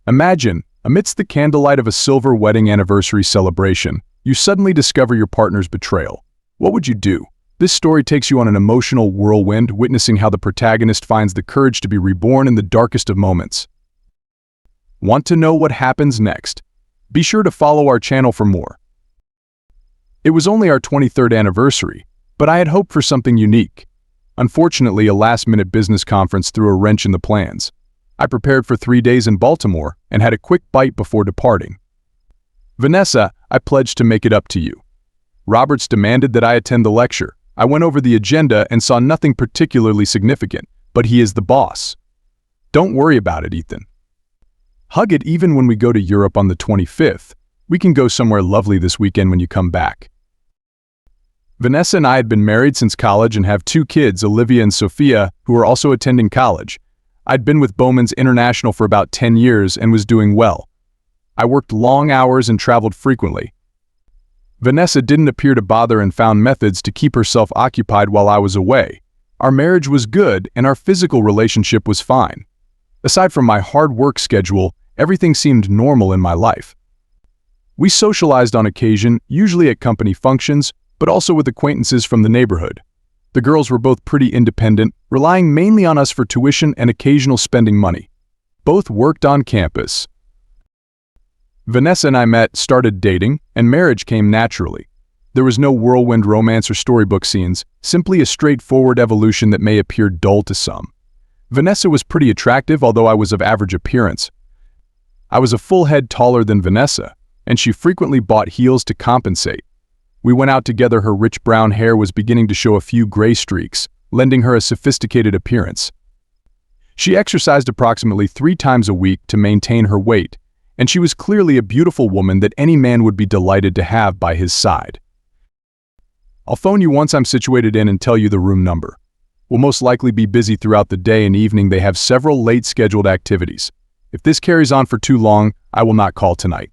Imagine, amidst the candlelight of a silver wedding anniversary celebration, you suddenly discover your partner's betrayal. What would you do? This story takes you on an emotional whirlwind, witnessing how the protagonist finds the courage to be reborn in the darkest of moments. Want to know what happens next? Be sure to follow our channel for more. It was only our 23rd anniversary, but I had hoped for something unique. Unfortunately, a last-minute business conference threw a wrench in the plans. I prepared for 3 days in Baltimore and had a quick bite before departing. Vanessa, I pledged to make it up to you. Roberts demanded that I attend the lecture. I went over the agenda and saw nothing particularly significant, but he is the boss. Don't worry about it, Ethan. Hug it even when we go to Europe on the 25th. We can go somewhere lovely this weekend when you come back. Vanessa and I had been married since college and have 2 kids, Olivia and Sophia, who are also attending college. I'd been with Bowman's International for about 10 years and was doing well. I worked long hours and traveled frequently. Vanessa didn't appear to bother and found methods to keep herself occupied while I was away. Our marriage was good and our physical relationship was fine. Aside from my hard work schedule, everything seemed normal in my life. We socialized on occasion, usually at company functions, but also with acquaintances from the neighborhood. The girls were both pretty independent, relying mainly on us for tuition and occasional spending money. Both worked on campus. Vanessa and I met, started dating, and marriage came naturally. There was no whirlwind romance or storybook scenes, simply a straightforward evolution that may appear dull to some. Vanessa was pretty attractive, although I was of average appearance. I was a full head taller than Vanessa, and she frequently bought heels to compensate. We went out together. Her rich brown hair was beginning to show a few gray streaks, lending her a sophisticated appearance. She exercised approximately 3 times a week to maintain her weight, and she was clearly a beautiful woman that any man would be delighted to have by his side. I'll phone you once I'm situated in and tell you the room number. We'll most likely be busy throughout the day and evening. They have several late scheduled activities. If this carries on for too long, I will not call tonight.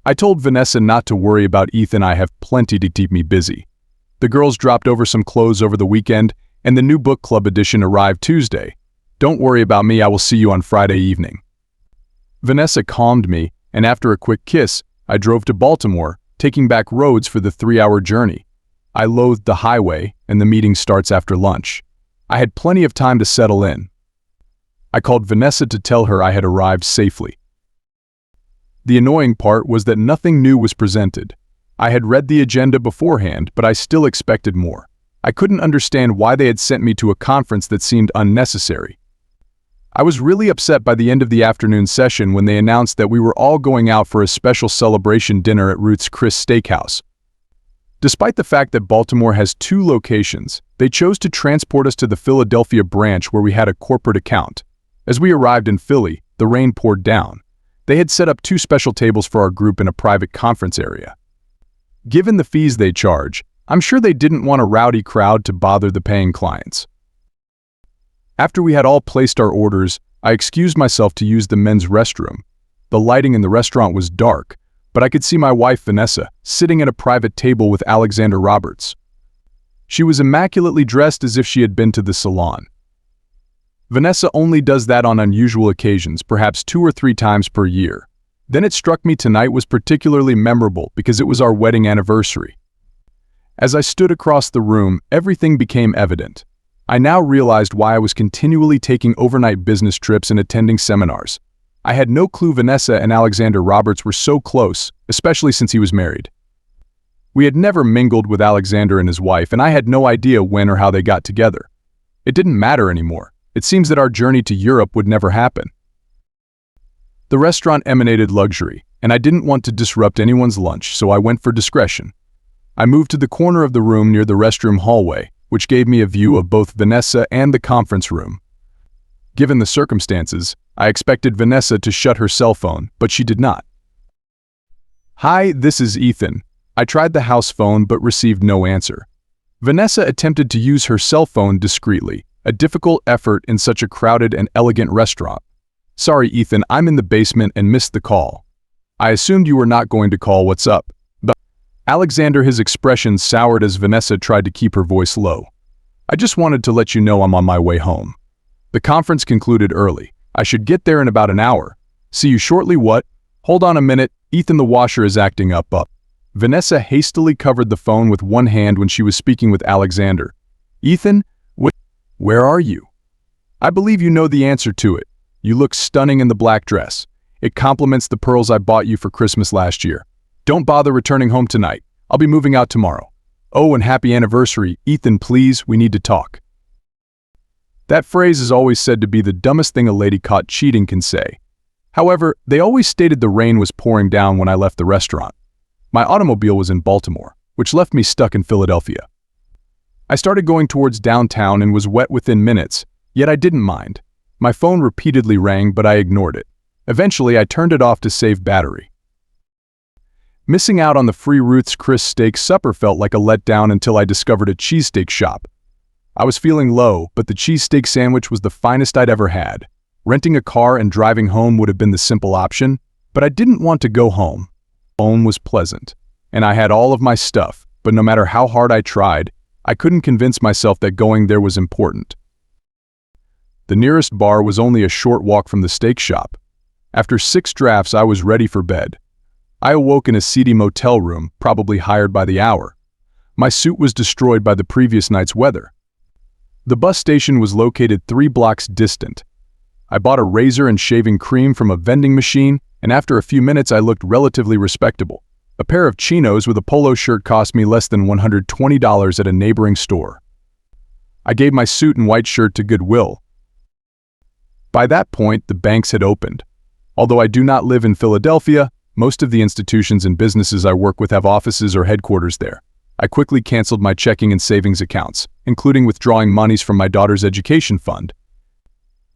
I told Vanessa not to worry about Ethan. I have plenty to keep me busy. The girls dropped over some clothes over the weekend, and the new book club edition arrived Tuesday. Don't worry about me. I will see you on Friday evening. Vanessa calmed me, and after a quick kiss, I drove to Baltimore, taking back roads for the 3-hour journey. I loathed the highway, and the meeting starts after lunch. I had plenty of time to settle in. I called Vanessa to tell her I had arrived safely. The annoying part was that nothing new was presented. I had read the agenda beforehand, but I still expected more. I couldn't understand why they had sent me to a conference that seemed unnecessary. I was really upset by the end of the afternoon session when they announced that we were all going out for a special celebration dinner at Ruth's Chris Steakhouse. Despite the fact that Baltimore has 2 locations, they chose to transport us to the Philadelphia branch where we had a corporate account. As we arrived in Philly, the rain poured down. They had set up 2 special tables for our group in a private conference area. Given the fees they charge, I'm sure they didn't want a rowdy crowd to bother the paying clients. After we had all placed our orders, I excused myself to use the men's restroom. The lighting in the restaurant was dark, but I could see my wife Vanessa sitting at a private table with Alexander Roberts. She was immaculately dressed as if she had been to the salon. Vanessa only does that on unusual occasions, perhaps 2 or 3 times per year. Then it struck me tonight was particularly memorable because it was our wedding anniversary. As I stood across the room, everything became evident. I now realized why I was continually taking overnight business trips and attending seminars. I had no clue Vanessa and Alexander Roberts were so close, especially since he was married. We had never mingled with Alexander and his wife, and I had no idea when or how they got together. It didn't matter anymore. It seems that our journey to Europe would never happen. The restaurant emanated luxury, and I didn't want to disrupt anyone's lunch, so I went for discretion. I moved to the corner of the room near the restroom hallway, which gave me a view of both Vanessa and the conference room. Given the circumstances, I expected Vanessa to shut her cell phone, but she did not. "Hi, this is Ethan." I tried the house phone but received no answer. Vanessa attempted to use her cell phone discreetly, a difficult effort in such a crowded and elegant restaurant. "Sorry, Ethan, I'm in the basement and missed the call. I assumed you were not going to call. What's up?" Alexander, his expression soured as Vanessa tried to keep her voice low. "I just wanted to let you know I'm on my way home. The conference concluded early. I should get there in about an hour. See you shortly. What? Hold on a minute, Ethan, the washer is acting up. Vanessa hastily covered the phone with one hand when she was speaking with Alexander. Ethan, where are you? I believe you know the answer to it. You look stunning in the black dress. It complements the pearls I bought you for Christmas last year. Don't bother returning home tonight. I'll be moving out tomorrow. Oh, and happy anniversary. Ethan, please, we need to talk. That phrase is always said to be the dumbest thing a lady caught cheating can say. However, they always stated the rain was pouring down when I left the restaurant. My automobile was in Baltimore, which left me stuck in Philadelphia. I started going towards downtown and was wet within minutes, yet I didn't mind. My phone repeatedly rang, but I ignored it. Eventually, I turned it off to save battery. Missing out on the free Ruth's Chris steak supper felt like a letdown until I discovered a cheesesteak shop. I was feeling low, but the cheesesteak sandwich was the finest I'd ever had. Renting a car and driving home would have been the simple option, but I didn't want to go home. Home was pleasant, and I had all of my stuff, but no matter how hard I tried, I couldn't convince myself that going there was important. The nearest bar was only a short walk from the steak shop. After 6 drafts, I was ready for bed. I awoke in a seedy motel room, probably hired by the hour. My suit was destroyed by the previous night's weather. The bus station was located 3 blocks distant. I bought a razor and shaving cream from a vending machine, and after a few minutes I looked relatively respectable. A pair of chinos with a polo shirt cost me less than $120 at a neighboring store. I gave my suit and white shirt to Goodwill. By that point, the banks had opened. Although I do not live in Philadelphia, most of the institutions and businesses I work with have offices or headquarters there. I quickly canceled my checking and savings accounts, including withdrawing monies from my daughter's education fund.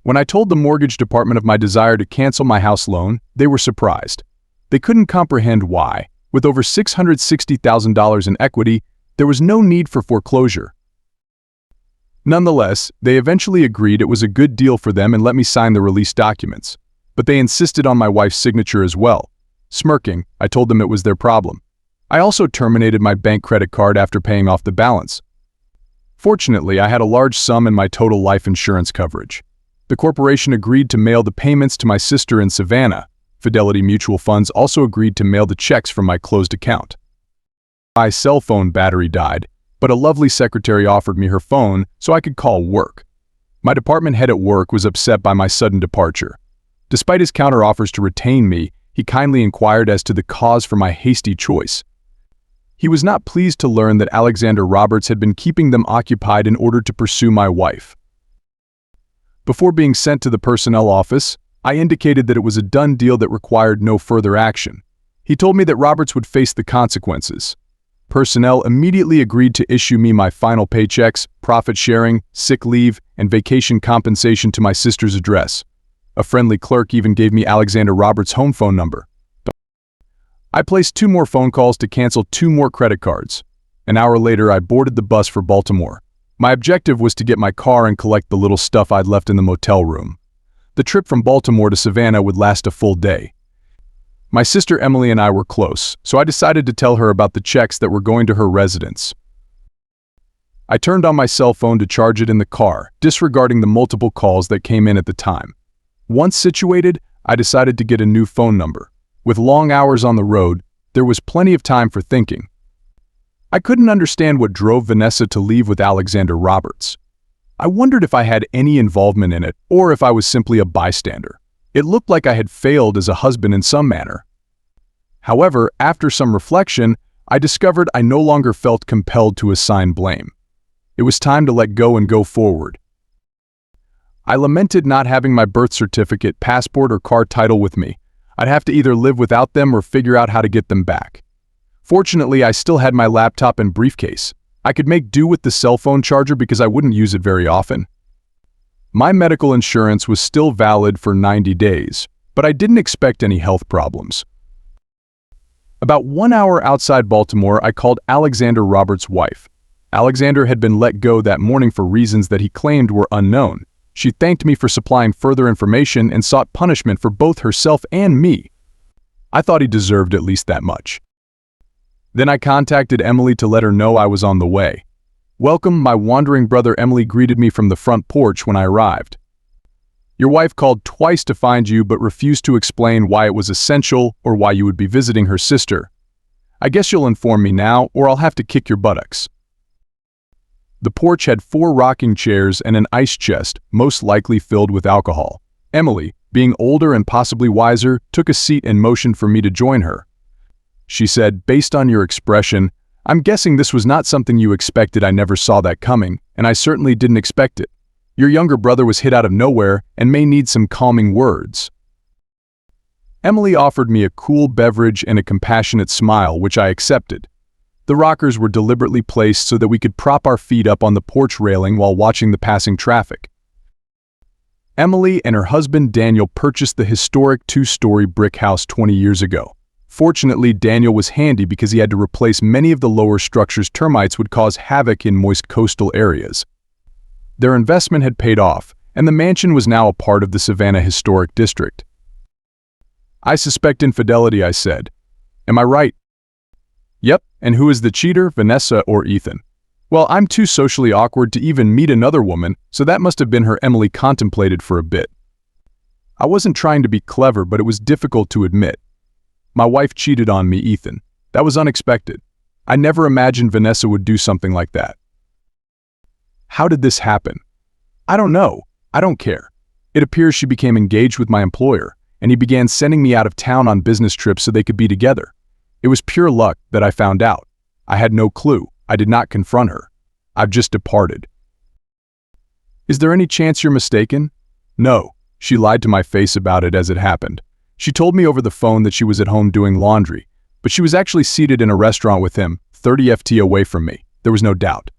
When I told the mortgage department of my desire to cancel my house loan, they were surprised. They couldn't comprehend why, with over $660,000 in equity, there was no need for foreclosure. Nonetheless, they eventually agreed it was a good deal for them and let me sign the release documents. But they insisted on my wife's signature as well. Smirking, I told them it was their problem. I also terminated my bank credit card after paying off the balance. Fortunately, I had a large sum in my total life insurance coverage. The corporation agreed to mail the payments to my sister in Savannah. Fidelity Mutual Funds also agreed to mail the checks from my closed account. My cell phone battery died, but a lovely secretary offered me her phone so I could call work. My department head at work was upset by my sudden departure. Despite his counteroffers to retain me, he kindly inquired as to the cause for my hasty choice. He was not pleased to learn that Alexander Roberts had been keeping them occupied in order to pursue my wife. Before being sent to the personnel office, I indicated that it was a done deal that required no further action. He told me that Roberts would face the consequences. Personnel immediately agreed to issue me my final paychecks, profit sharing, sick leave, and vacation compensation to my sister's address. A friendly clerk even gave me Alexander Roberts' home phone number. I placed 2 more phone calls to cancel 2 more credit cards. An hour later, I boarded the bus for Baltimore. My objective was to get my car and collect the little stuff I'd left in the motel room. The trip from Baltimore to Savannah would last a full day. My sister Emily and I were close, so I decided to tell her about the checks that were going to her residence. I turned on my cell phone to charge it in the car, disregarding the multiple calls that came in at the time. Once situated, I decided to get a new phone number. With long hours on the road, there was plenty of time for thinking. I couldn't understand what drove Vanessa to leave with Alexander Roberts. I wondered if I had any involvement in it, or if I was simply a bystander. It looked like I had failed as a husband in some manner. However, after some reflection, I discovered I no longer felt compelled to assign blame. It was time to let go and go forward. I lamented not having my birth certificate, passport, or car title with me. I'd have to either live without them or figure out how to get them back. Fortunately, I still had my laptop and briefcase. I could make do with the cell phone charger because I wouldn't use it very often. My medical insurance was still valid for 90 days, but I didn't expect any health problems. About 1 hour outside Baltimore, I called Alexander Roberts' wife. Alexander had been let go that morning for reasons that he claimed were unknown. She thanked me for supplying further information and sought punishment for both herself and me. I thought he deserved at least that much. Then I contacted Emily to let her know I was on the way. Welcome, my wandering brother. Emily greeted me from the front porch when I arrived. Your wife called twice to find you but refused to explain why it was essential or why you would be visiting her sister. I guess you'll inform me now, or I'll have to kick your buttocks. The porch had 4 rocking chairs and an ice chest, most likely filled with alcohol. Emily, being older and possibly wiser, took a seat and motioned for me to join her. She said, "Based on your expression, I'm guessing this was not something you expected. I never saw that coming, and I certainly didn't expect it. Your younger brother was hit out of nowhere and may need some calming words." Emily offered me a cool beverage and a compassionate smile, which I accepted. The rockers were deliberately placed so that we could prop our feet up on the porch railing while watching the passing traffic. Emily and her husband Daniel purchased the historic 2-story brick house 20 years ago. Fortunately, Daniel was handy because he had to replace many of the lower structures termites would cause havoc in moist coastal areas. Their investment had paid off, and the mansion was now a part of the Savannah Historic District. "I suspect infidelity," I said. "Am I right?" "Yep, and who is the cheater, Vanessa or Ethan?" "Well, I'm too socially awkward to even meet another woman, so that must have been her," Emily contemplated for a bit. I wasn't trying to be clever, but it was difficult to admit. My wife cheated on me, Ethan. That was unexpected. I never imagined Vanessa would do something like that. How did this happen? I don't know. I don't care. It appears she became engaged with my employer, and he began sending me out of town on business trips so they could be together. It was pure luck that I found out. I had no clue. I did not confront her. I've just departed. Is there any chance you're mistaken? No. She lied to my face about it as it happened. She told me over the phone that she was at home doing laundry, but she was actually seated in a restaurant with him, 30 ft away from me. There was no doubt.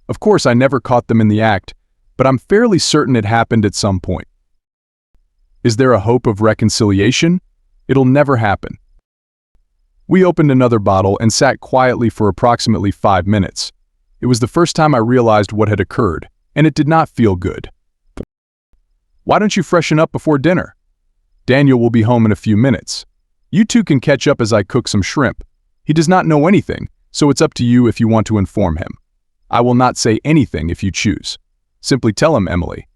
Of course, I never caught them in the act, but I'm fairly certain it happened at some point. Is there a hope of reconciliation? It'll never happen. We opened another bottle and sat quietly for approximately 5 minutes. It was the first time I realized what had occurred, and it did not feel good. "Why don't you freshen up before dinner? Daniel will be home in a few minutes. You two can catch up as I cook some shrimp. He does not know anything, so it's up to you if you want to inform him. I will not say anything if you choose. Simply tell him, Emily.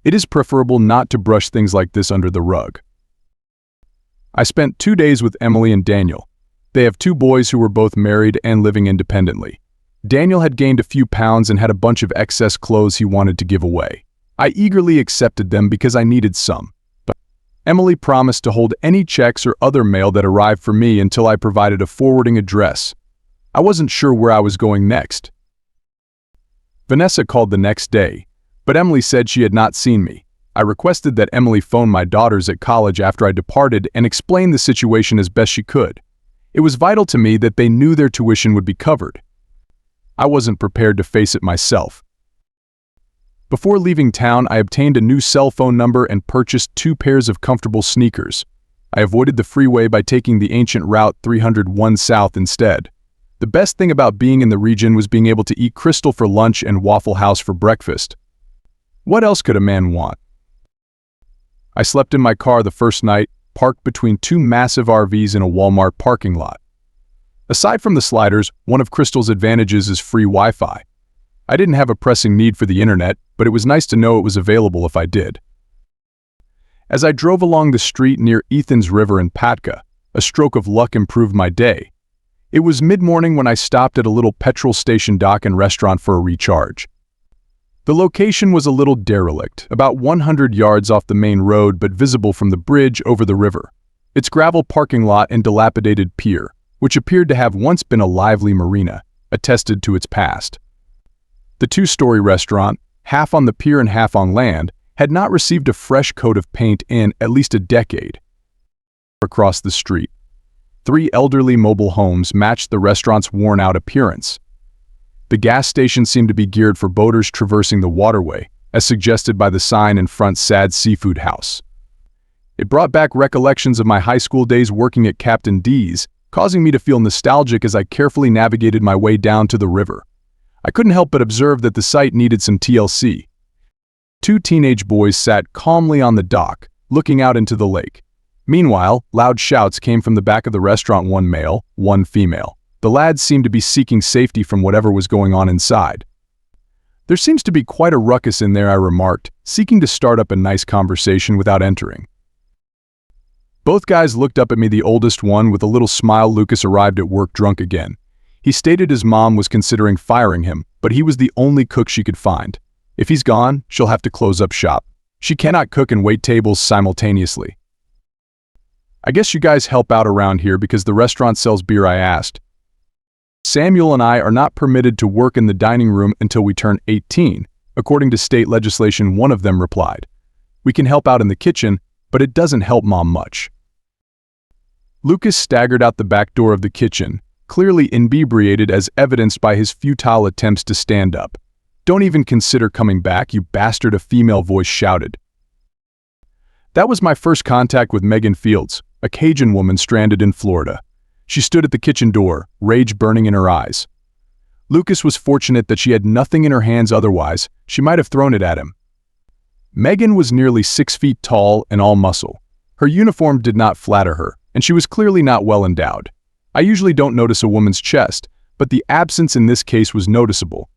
It is preferable not to brush things like this under the rug." I spent 2 days with Emily and Daniel. They have 2 boys who were both married and living independently. Daniel had gained a few pounds and had a bunch of excess clothes he wanted to give away. I eagerly accepted them because I needed some. But Emily promised to hold any checks or other mail that arrived for me until I provided a forwarding address. I wasn't sure where I was going next. Vanessa called the next day, but Emily said she had not seen me. I requested that Emily phone my daughters at college after I departed and explain the situation as best she could. It was vital to me that they knew their tuition would be covered. I wasn't prepared to face it myself. Before leaving town, I obtained a new cell phone number and purchased 2 pairs of comfortable sneakers. I avoided the freeway by taking the ancient Route 301 south instead. The best thing about being in the region was being able to eat Crystal for lunch and Waffle House for breakfast. What else could a man want? I slept in my car the first night, parked between 2 massive RVs in a Walmart parking lot. Aside from the sliders, one of Crystal's advantages is free Wi-Fi. I didn't have a pressing need for the internet, but it was nice to know it was available if I did. As I drove along the street near Ethan's River in Patka, a stroke of luck improved my day. It was mid-morning when I stopped at a little petrol station dock and restaurant for a recharge. The location was a little derelict, about 100 yards off the main road but visible from the bridge over the river. Its gravel parking lot and dilapidated pier, which appeared to have once been a lively marina, attested to its past. The 2-story restaurant, half on the pier and half on land, had not received a fresh coat of paint in at least a decade. Across the street, 3 elderly mobile homes matched the restaurant's worn-out appearance. The gas station seemed to be geared for boaters traversing the waterway, as suggested by the sign in front Sad Seafood House. It brought back recollections of my high school days working at Captain D's, causing me to feel nostalgic as I carefully navigated my way down to the river. I couldn't help but observe that the site needed some TLC. 2 teenage boys sat calmly on the dock, looking out into the lake. Meanwhile, loud shouts came from the back of the restaurant, 1 male, 1 female. The lads seemed to be seeking safety from whatever was going on inside. "There seems to be quite a ruckus in there," I remarked, seeking to start up a nice conversation without entering. Both guys looked up at me, the oldest one with a little smile. Lucas arrived at work drunk again. He stated his mom was considering firing him, but he was the only cook she could find. If he's gone, she'll have to close up shop. She cannot cook and wait tables simultaneously. "I guess you guys help out around here because the restaurant sells beer?" I asked. "Samuel and I are not permitted to work in the dining room until we turn 18, according to state legislation," one of them replied. "We can help out in the kitchen, but it doesn't help Mom much." Lucas staggered out the back door of the kitchen, clearly inebriated as evidenced by his futile attempts to stand up. "Don't even consider coming back, you bastard," a female voice shouted. That was my first contact with Megan Fields, a Cajun woman stranded in Florida. She stood at the kitchen door, rage burning in her eyes. Lucas was fortunate that she had nothing in her hands, otherwise she might have thrown it at him. Megan was nearly 6 feet tall and all muscle. Her uniform did not flatter her, and she was clearly not well endowed. I usually don't notice a woman's chest, but the absence in this case was noticeable.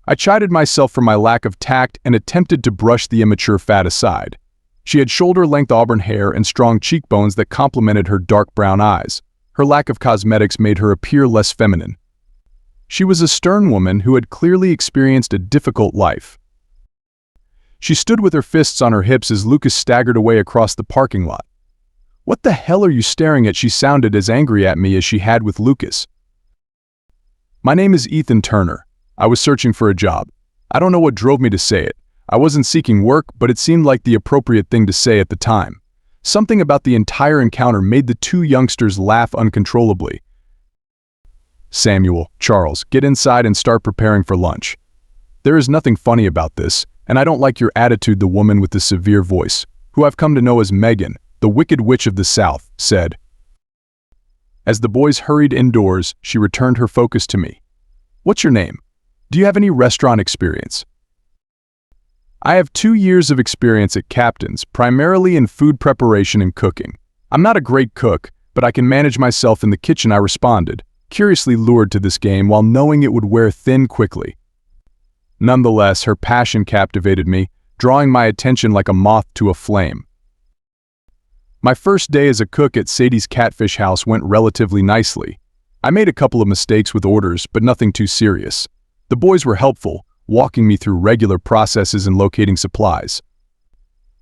I chided myself for my lack of tact and attempted to brush the immature fat aside. She had shoulder-length auburn hair and strong cheekbones that complemented her dark brown eyes. Her lack of cosmetics made her appear less feminine. She was a stern woman who had clearly experienced a difficult life. She stood with her fists on her hips as Lucas staggered away across the parking lot. "What the hell are you staring at?" She sounded as angry at me as she had with Lucas. "My name is Ethan Turner. I was searching for a job. I don't know what drove me to say it. I wasn't seeking work, but it seemed like the appropriate thing to say at the time." Something about the entire encounter made the two youngsters laugh uncontrollably. "Samuel, Charles, get inside and start preparing for lunch. There is nothing funny about this, and I don't like your attitude," the woman with the severe voice, who I've come to know as Megan, the Wicked Witch of the South, said. As the boys hurried indoors, she returned her focus to me. "What's your name? Do you have any restaurant experience?" "I have 2 years of experience at Captain's, primarily in food preparation and cooking. I'm not a great cook, but I can manage myself in the kitchen," I responded, curiously lured to this game while knowing it would wear thin quickly. Nonetheless, her passion captivated me, drawing my attention like a moth to a flame. My first day as a cook at Sadie's Catfish House went relatively nicely. I made a couple of mistakes with orders, but nothing too serious. The boys were helpful, walking me through regular processes and locating supplies.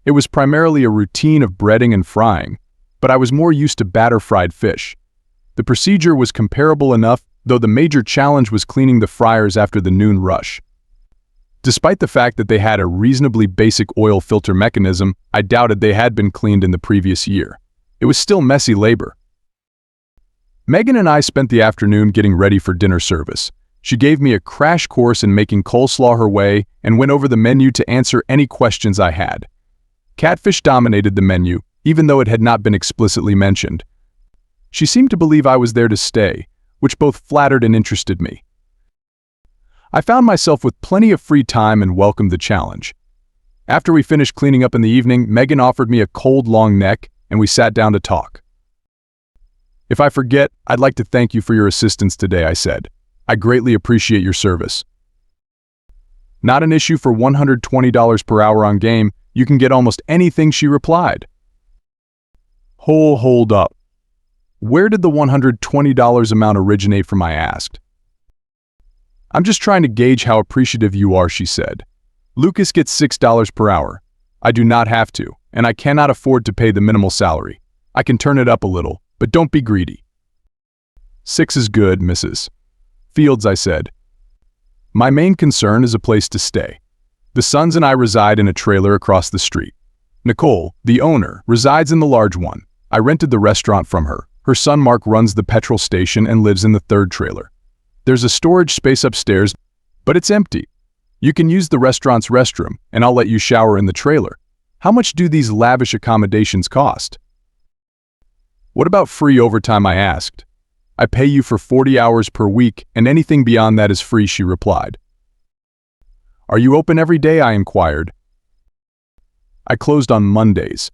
It was primarily a routine of breading and frying, but I was more used to batter-fried fish. The procedure was comparable enough, though the major challenge was cleaning the fryers after the noon rush. Despite the fact that they had a reasonably basic oil filter mechanism, I doubted they had been cleaned in the previous year. It was still messy labor. Megan and I spent the afternoon getting ready for dinner service. She gave me a crash course in making coleslaw her way and went over the menu to answer any questions I had. Catfish dominated the menu, even though it had not been explicitly mentioned. She seemed to believe I was there to stay, which both flattered and interested me. I found myself with plenty of free time and welcomed the challenge. After we finished cleaning up in the evening, Megan offered me a cold long neck, and we sat down to talk. "If I forget, I'd like to thank you for your assistance today," I said. "I greatly appreciate your service." "Not an issue for $120 per hour on game. You can get almost anything," she replied. Hold up. Where did the $120 amount originate from?" I asked. "I'm just trying to gauge how appreciative you are," she said. "Lucas gets $6 per hour. I do not have to, and I cannot afford to pay the minimal salary. I can turn it up a little, but don't be greedy." "6 is good, Mrs. Fields," I said. "My main concern is a place to stay. The sons and I reside in a trailer across the street. Nicole, the owner, resides in the large one. I rented the restaurant from her. Her son Mark runs the petrol station and lives in the third trailer. There's a storage space upstairs, but it's empty. You can use the restaurant's restroom, and I'll let you shower in the trailer. How much do these lavish accommodations cost?" "What about free overtime?" I asked. "I pay you for 40 hours per week, and anything beyond that is free," she replied. "Are you open every day?" I inquired. "I closed on Mondays.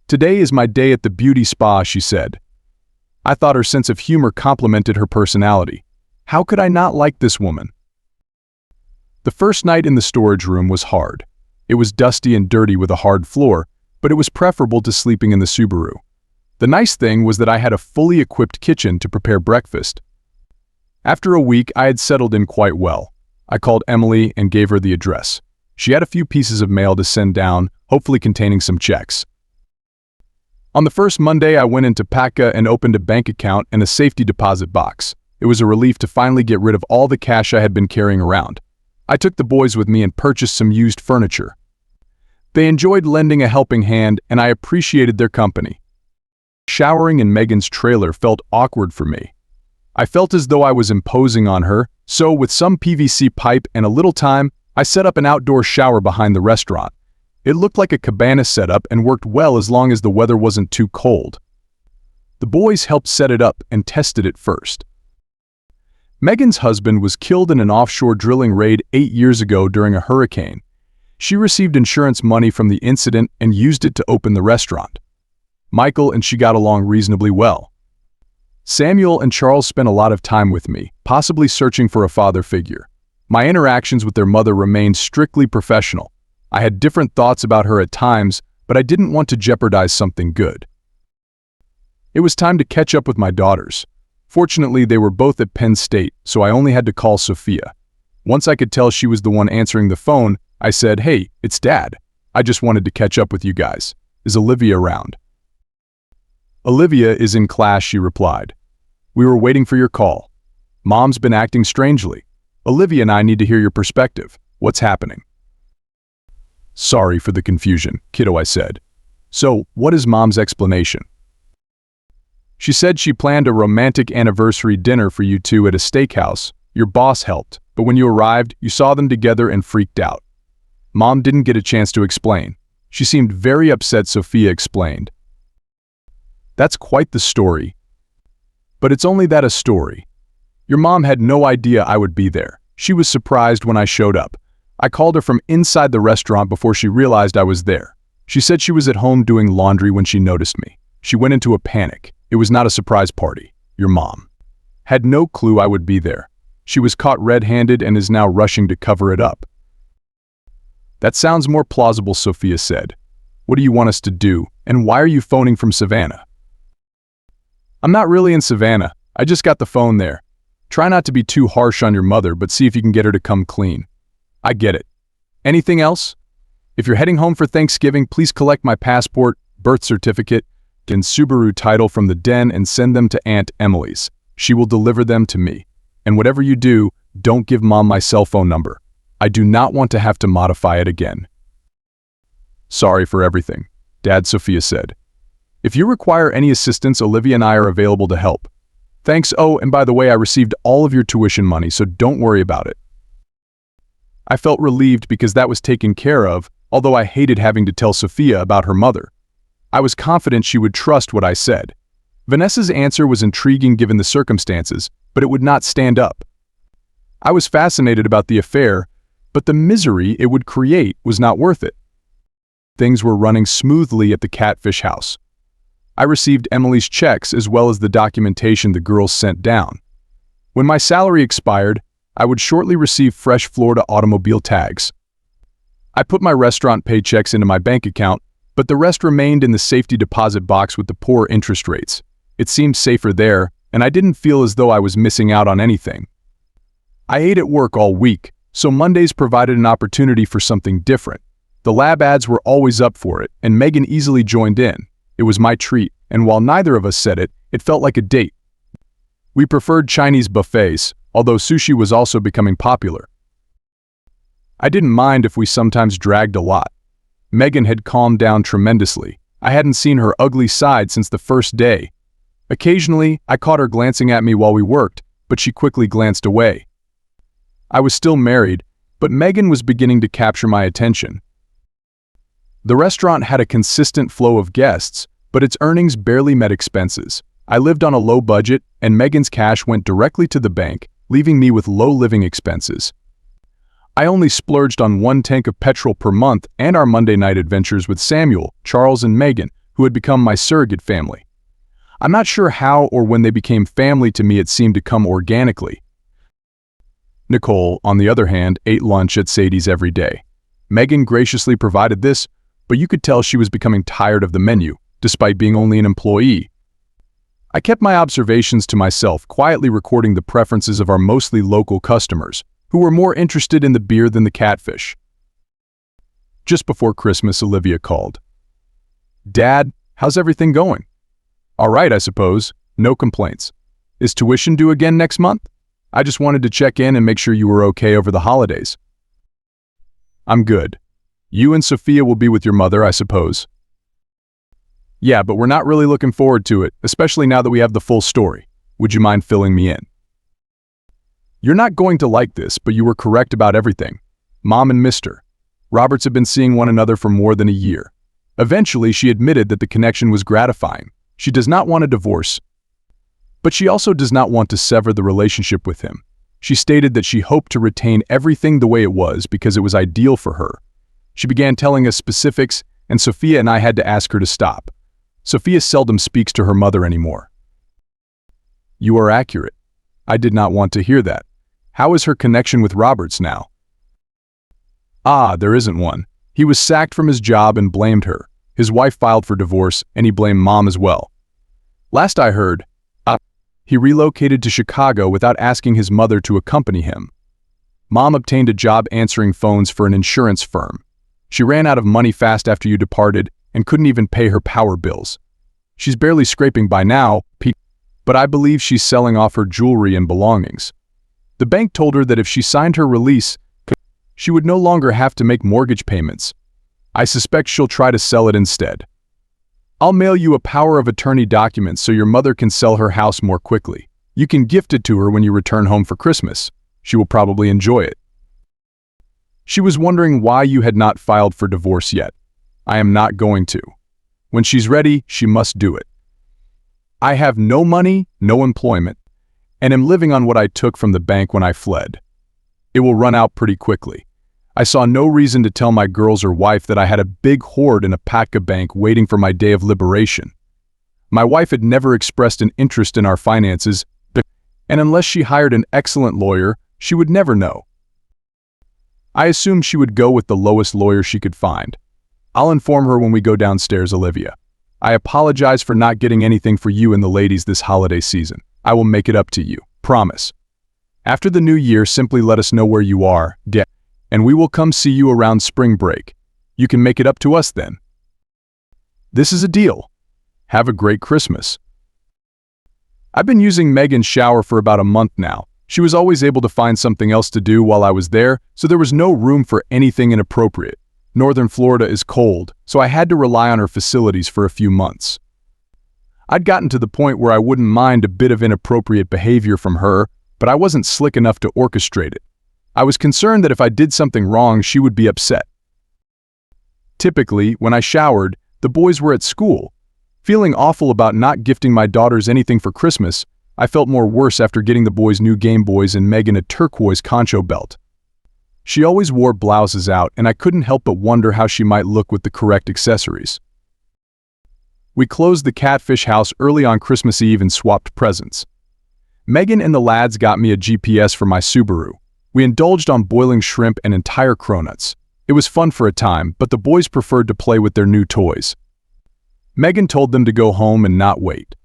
Today is my day at the beauty spa," she said. I thought her sense of humor complemented her personality. How could I not like this woman? The first night in the storage room was hard. It was dusty and dirty with a hard floor, but it was preferable to sleeping in the Subaru. The nice thing was that I had a fully equipped kitchen to prepare breakfast. After a week, I had settled in quite well. I called Emily and gave her the address. She had a few pieces of mail to send down, hopefully containing some checks. On the first Monday, I went into PACA and opened a bank account and a safety deposit box. It was a relief to finally get rid of all the cash I had been carrying around. I took the boys with me and purchased some used furniture. They enjoyed lending a helping hand, and I appreciated their company. Showering in Megan's trailer felt awkward for me. I felt as though I was imposing on her, so with some PVC pipe and a little time, I set up an outdoor shower behind the restaurant. It looked like a cabana setup and worked well as long as the weather wasn't too cold. The boys helped set it up and tested it first. Megan's husband was killed in an offshore drilling raid 8 years ago during a hurricane. She received insurance money from the incident and used it to open the restaurant. Michael and she got along reasonably well. Samuel and Charles spent a lot of time with me, possibly searching for a father figure. My interactions with their mother remained strictly professional. I had different thoughts about her at times, but I didn't want to jeopardize something good. It was time to catch up with my daughters. Fortunately, they were both at Penn State, so I only had to call Sophia. Once I could tell she was the one answering the phone, I said, "Hey, it's Dad. I just wanted to catch up with you guys. Is Olivia around?" "Olivia is in class," she replied. "We were waiting for your call. Mom's been acting strangely. Olivia and I need to hear your perspective. What's happening?" "Sorry for the confusion, kiddo," I said. "So, what is Mom's explanation?" "She said she planned a romantic anniversary dinner for you two at a steakhouse. Your boss helped, but when you arrived, you saw them together and freaked out. Mom didn't get a chance to explain. She seemed very upset," Sophia explained. "That's quite the story. But it's only that a story. Your mom had no idea I would be there. She was surprised when I showed up. I called her from inside the restaurant before she realized I was there. She said she was at home doing laundry when she noticed me. She went into a panic. It was not a surprise party. Your mom had no clue I would be there. She was caught red-handed and is now rushing to cover it up." "That sounds more plausible," Sophia said. "What do you want us to do, and why are you phoning from Savannah?" "I'm not really in Savannah. I just got the phone there. Try not to be too harsh on your mother, but see if you can get her to come clean." "I get it. Anything else? If you're heading home for Thanksgiving, please collect my passport, birth certificate, and Subaru title from the den and send them to Aunt Emily's. She will deliver them to me. And whatever you do, don't give Mom my cell phone number. I do not want to have to modify it again." "Sorry for everything," Dad, Sophia said. "If you require any assistance, Olivia and I are available to help. Thanks. Oh, and by the way, I received all of your tuition money, so don't worry about it." I felt relieved because that was taken care of, although I hated having to tell Sophia about her mother. I was confident she would trust what I said. Vanessa's answer was intriguing given the circumstances, but it would not stand up. I was fascinated about the affair, but the misery it would create was not worth it. Things were running smoothly at the Catfish house. I received Emily's checks as well as the documentation the girls sent down. When my salary expired, I would shortly receive fresh Florida automobile tags. I put my restaurant paychecks into my bank account, but the rest remained in the safety deposit box with the poor interest rates. It seemed safer there, and I didn't feel as though I was missing out on anything. I ate at work all week, so Mondays provided an opportunity for something different. The lab ads were always up for it, and Megan easily joined in. It was my treat, and while neither of us said it, it felt like a date. We preferred Chinese buffets, although sushi was also becoming popular. I didn't mind if we sometimes dragged a lot. Megan had calmed down tremendously. I hadn't seen her ugly side since the first day. Occasionally, I caught her glancing at me while we worked, but she quickly glanced away. I was still married, but Megan was beginning to capture my attention. The restaurant had a consistent flow of guests, but its earnings barely met expenses. I lived on a low budget, and Megan's cash went directly to the bank, leaving me with low living expenses. I only splurged on 1 tank of petrol per month and our Monday night adventures with Samuel, Charles, and Megan, who had become my surrogate family. I'm not sure how or when they became family to me. It seemed to come organically. Nicole, on the other hand, ate lunch at Sadie's every day. Megan graciously provided this, but you could tell she was becoming tired of the menu, despite being only an employee. I kept my observations to myself, quietly recording the preferences of our mostly local customers, who were more interested in the beer than the catfish. Just before Christmas, Olivia called. "Dad, how's everything going?" "All right, I suppose. No complaints. Is tuition due again next month? I just wanted to check in and make sure you were okay over the holidays." "I'm good. You and Sophia will be with your mother, I suppose." "Yeah, but we're not really looking forward to it, especially now that we have the full story. Would you mind filling me in?" "You're not going to like this, but you were correct about everything. Mom and Mr. Roberts have been seeing one another for more than a year. Eventually, she admitted that the connection was gratifying. She does not want a divorce, but she also does not want to sever the relationship with him. She stated that she hoped to retain everything the way it was because it was ideal for her. She began telling us specifics, and Sophia and I had to ask her to stop. Sophia seldom speaks to her mother anymore." "You are accurate. I did not want to hear that. How is her connection with Roberts now?" "There isn't one. He was sacked from his job and blamed her. His wife filed for divorce, and he blamed Mom as well. Last I heard, he relocated to Chicago without asking his mother to accompany him. Mom obtained a job answering phones for an insurance firm. She ran out of money fast after you departed and couldn't even pay her power bills. She's barely scraping by now, but I believe she's selling off her jewelry and belongings. The bank told her that if she signed her release, she would no longer have to make mortgage payments. I suspect she'll try to sell it instead. I'll mail you a power of attorney document so your mother can sell her house more quickly. You can gift it to her when you return home for Christmas. She will probably enjoy it." She was wondering why you had not filed for divorce yet. I am not going to. When she's ready, she must do it. I have no money, no employment, and am living on what I took from the bank when I fled. It will run out pretty quickly. I saw no reason to tell my girls or wife that I had a big hoard in a Patka bank waiting for my day of liberation. My wife had never expressed an interest in our finances, and unless she hired an excellent lawyer, she would never know. I assumed she would go with the lowest lawyer she could find. I'll inform her when we go downstairs, Olivia. I apologize for not getting anything for you and the ladies this holiday season. I will make it up to you, promise. After the new year, simply let us know where you are, and we will come see you around spring break. You can make it up to us then. This is a deal. Have a great Christmas." I've been using Megan's shower for about a month now. She was always able to find something else to do while I was there, so there was no room for anything inappropriate. Northern Florida is cold, so I had to rely on her facilities for a few months. I'd gotten to the point where I wouldn't mind a bit of inappropriate behavior from her, but I wasn't slick enough to orchestrate it. I was concerned that if I did something wrong, she would be upset. Typically, when I showered, the boys were at school. Feeling awful about not gifting my daughters anything for Christmas, I felt more worse after getting the boys new Game Boys and Megan a turquoise concho belt. She always wore blouses out, and I couldn't help but wonder how she might look with the correct accessories. We closed the Catfish house early on Christmas Eve and swapped presents. Megan and the lads got me a GPS for my Subaru. We indulged on boiling shrimp and entire cronuts. It was fun for a time, but the boys preferred to play with their new toys. Megan told them to go home and not wait.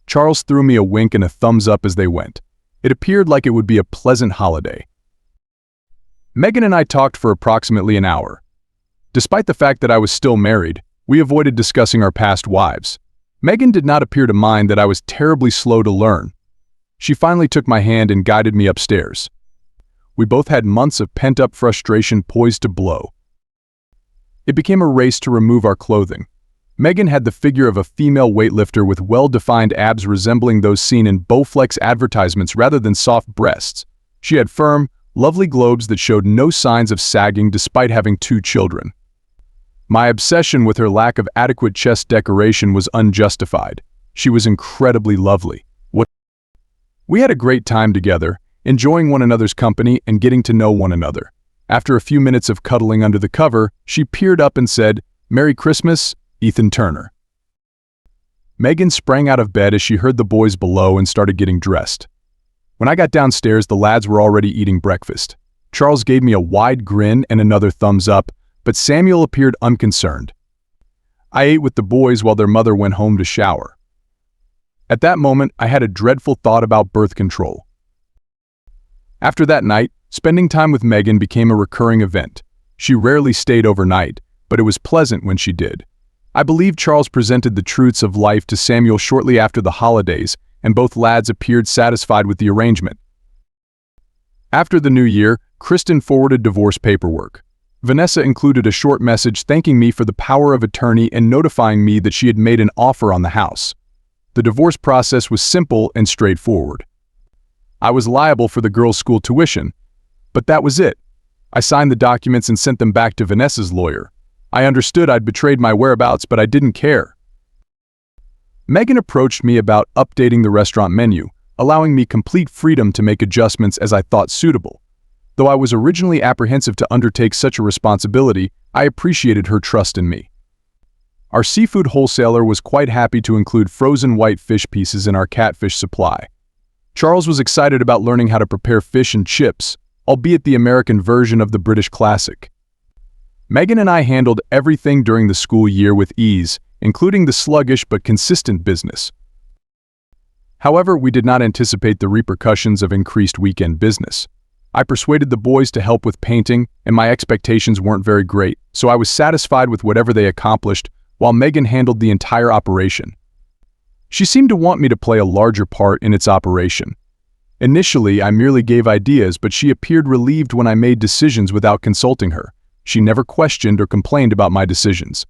Charles threw me a wink and a thumbs up as they went. It appeared like it would be a pleasant holiday. Megan and I talked for approximately an hour. Despite the fact that I was still married, we avoided discussing our past wives. Megan did not appear to mind that I was terribly slow to learn. She finally took my hand and guided me upstairs. We both had months of pent-up frustration poised to blow. It became a race to remove our clothing. Megan had the figure of a female weightlifter with well-defined abs resembling those seen in Bowflex advertisements rather than soft breasts. She had firm, lovely globes that showed no signs of sagging despite having 2 children. My obsession with her lack of adequate chest decoration was unjustified. She was incredibly lovely. We had a great time together, enjoying one another's company and getting to know one another. After a few minutes of cuddling under the cover, she peered up and said, "Merry Christmas, Ethan Turner." Megan sprang out of bed as she heard the boys below and started getting dressed. When I got downstairs, the lads were already eating breakfast. Charles gave me a wide grin and another thumbs up, but Samuel appeared unconcerned. I ate with the boys while their mother went home to shower. At that moment, I had a dreadful thought about birth control. After that night, spending time with Megan became a recurring event. She rarely stayed overnight, but it was pleasant when she did. I believe Charles presented the truths of life to Samuel shortly after the holidays, and both lads appeared satisfied with the arrangement. After the new year, Kristen forwarded divorce paperwork. Vanessa included a short message thanking me for the power of attorney and notifying me that she had made an offer on the house. The divorce process was simple and straightforward. I was liable for the girls' school tuition, but that was it. I signed the documents and sent them back to Vanessa's lawyer. I understood I'd betrayed my whereabouts, but I didn't care. Megan approached me about updating the restaurant menu, allowing me complete freedom to make adjustments as I thought suitable. Though I was originally apprehensive to undertake such a responsibility, I appreciated her trust in me. Our seafood wholesaler was quite happy to include frozen white fish pieces in our catfish supply. Charles was excited about learning how to prepare fish and chips, albeit the American version of the British classic. Megan and I handled everything during the school year with ease, including the sluggish but consistent business. However, we did not anticipate the repercussions of increased weekend business. I persuaded the boys to help with painting, and my expectations weren't very great, so I was satisfied with whatever they accomplished, while Megan handled the entire operation. She seemed to want me to play a larger part in its operation. Initially, I merely gave ideas, but she appeared relieved when I made decisions without consulting her. She never questioned or complained about my decisions.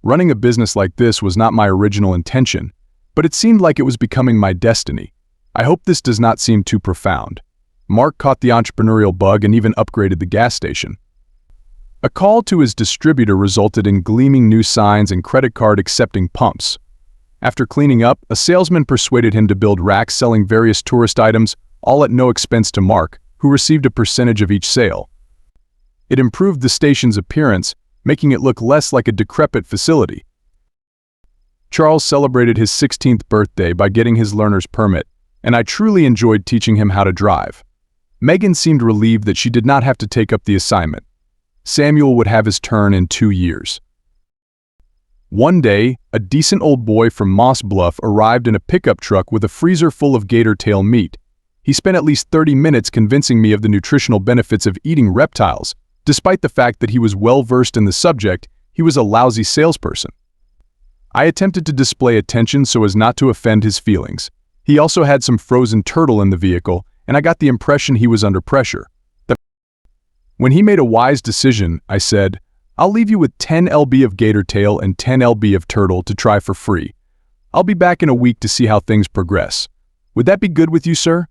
Running a business like this was not my original intention, but it seemed like it was becoming my destiny. I hope this does not seem too profound. Mark caught the entrepreneurial bug and even upgraded the gas station. A call to his distributor resulted in gleaming new signs and credit card accepting pumps. After cleaning up, a salesman persuaded him to build racks selling various tourist items, all at no expense to Mark, who received a percentage of each sale. It improved the station's appearance, making it look less like a decrepit facility. Charles celebrated his 16th birthday by getting his learner's permit, and I truly enjoyed teaching him how to drive. Megan seemed relieved that she did not have to take up the assignment. Samuel would have his turn in 2 years. One day, a decent old boy from Moss Bluff arrived in a pickup truck with a freezer full of gator tail meat. He spent at least 30 minutes convincing me of the nutritional benefits of eating reptiles. Despite the fact that he was well-versed in the subject, he was a lousy salesperson. I attempted to display attention so as not to offend his feelings. He also had some frozen turtle in the vehicle, and I got the impression he was under pressure. When he made a wise decision, I said, "I'll leave you with 10 lb of gator tail and 10 lb of turtle to try for free. I'll be back in a week to see how things progress. Would that be good with you, sir?"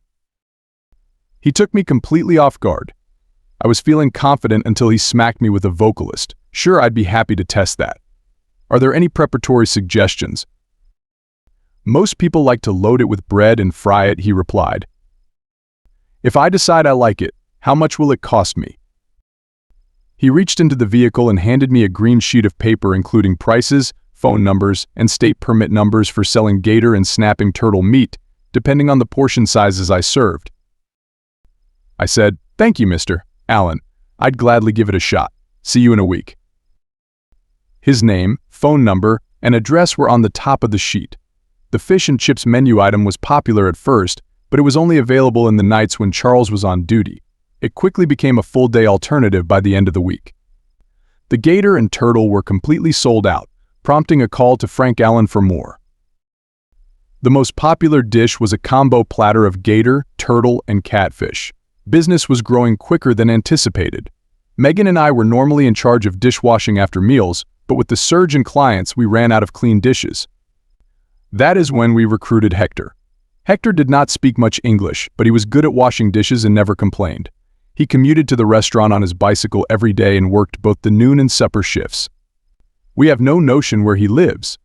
He took me completely off guard. I was feeling confident until he smacked me with a vocalist. Sure, I'd be happy to test that. Are there any preparatory suggestions? Most people like to load it with bread and fry it, he replied. If I decide I like it, how much will it cost me? He reached into the vehicle and handed me a green sheet of paper including prices, phone numbers, and state permit numbers for selling gator and snapping turtle meat, depending on the portion sizes I served. I said, "Thank you, Mr. Allen. I'd gladly give it a shot. See you in a week." His name, phone number, and address were on the top of the sheet. The fish and chips menu item was popular at first, but it was only available in the nights when Charles was on duty. It quickly became a full-day alternative by the end of the week. The gator and turtle were completely sold out, prompting a call to Frank Allen for more. The most popular dish was a combo platter of gator, turtle, and catfish. Business was growing quicker than anticipated. Megan and I were normally in charge of dishwashing after meals, but with the surge in clients, we ran out of clean dishes. That is when we recruited Hector. Hector did not speak much English, but he was good at washing dishes and never complained. He commuted to the restaurant on his bicycle every day and worked both the noon and supper shifts. We have no notion where he lives.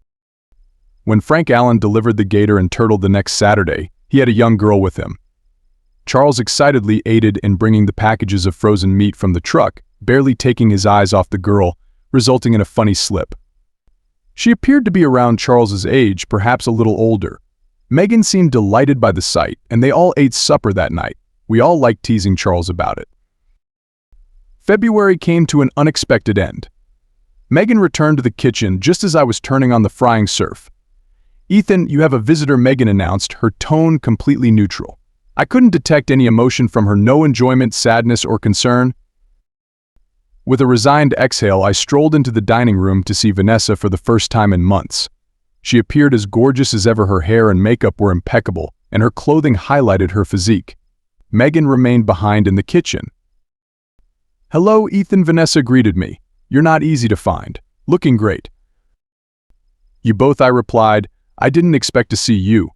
When Frank Allen delivered the gator and turtle the next Saturday, he had a young girl with him. Charles excitedly aided in bringing the packages of frozen meat from the truck, barely taking his eyes off the girl, resulting in a funny slip. She appeared to be around Charles's age, perhaps a little older. Megan seemed delighted by the sight, and they all ate supper that night. We all liked teasing Charles about it. February came to an unexpected end. Megan returned to the kitchen just as I was turning on the frying surf. "Ethan, you have a visitor," Megan announced, her tone completely neutral. I couldn't detect any emotion from her, no enjoyment, sadness, or concern. With a resigned exhale, I strolled into the dining room to see Vanessa for the first time in months. She appeared as gorgeous as ever. Her hair and makeup were impeccable, and her clothing highlighted her physique. Megan remained behind in the kitchen. "Hello, Ethan," Vanessa greeted me. "You're not easy to find. Looking great." "You both," I replied. "I didn't expect to see you.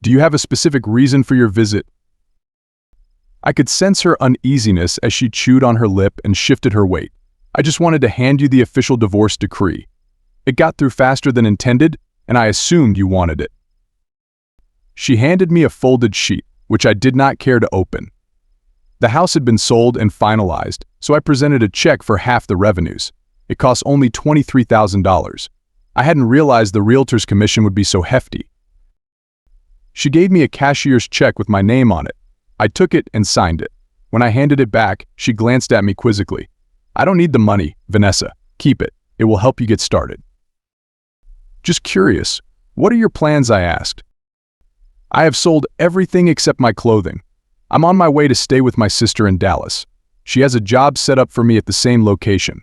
Do you have a specific reason for your visit?" I could sense her uneasiness as she chewed on her lip and shifted her weight. "I just wanted to hand you the official divorce decree. It got through faster than intended, and I assumed you wanted it." She handed me a folded sheet, which I did not care to open. The house had been sold and finalized, so I presented a check for half the revenues. It cost only $23,000. I hadn't realized the realtor's commission would be so hefty. She gave me a cashier's check with my name on it. I took it and signed it. When I handed it back, she glanced at me quizzically. "I don't need the money, Vanessa. Keep it. It will help you get started." "Just curious, what are your plans?" I asked. "I have sold everything except my clothing. I'm on my way to stay with my sister in Dallas. She has a job set up for me at the same location.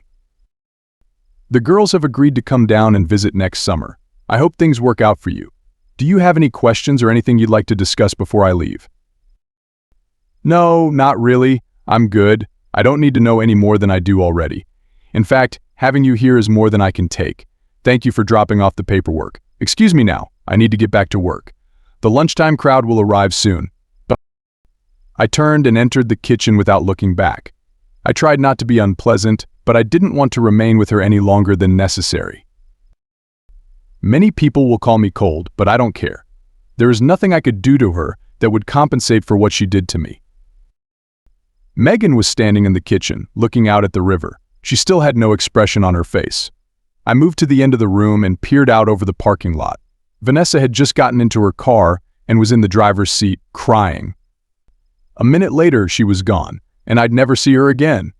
The girls have agreed to come down and visit next summer. I hope things work out for you. Do you have any questions or anything you'd like to discuss before I leave?" "No, not really. I'm good. I don't need to know any more than I do already. In fact, having you here is more than I can take. Thank you for dropping off the paperwork. Excuse me now. I need to get back to work. The lunchtime crowd will arrive soon." I turned and entered the kitchen without looking back. I tried not to be unpleasant, but I didn't want to remain with her any longer than necessary. Many people will call me cold, but I don't care. There is nothing I could do to her that would compensate for what she did to me. Megan was standing in the kitchen, looking out at the river. She still had no expression on her face. I moved to the end of the room and peered out over the parking lot. Vanessa had just gotten into her car and was in the driver's seat, crying. A minute later, she was gone, and I'd never see her again.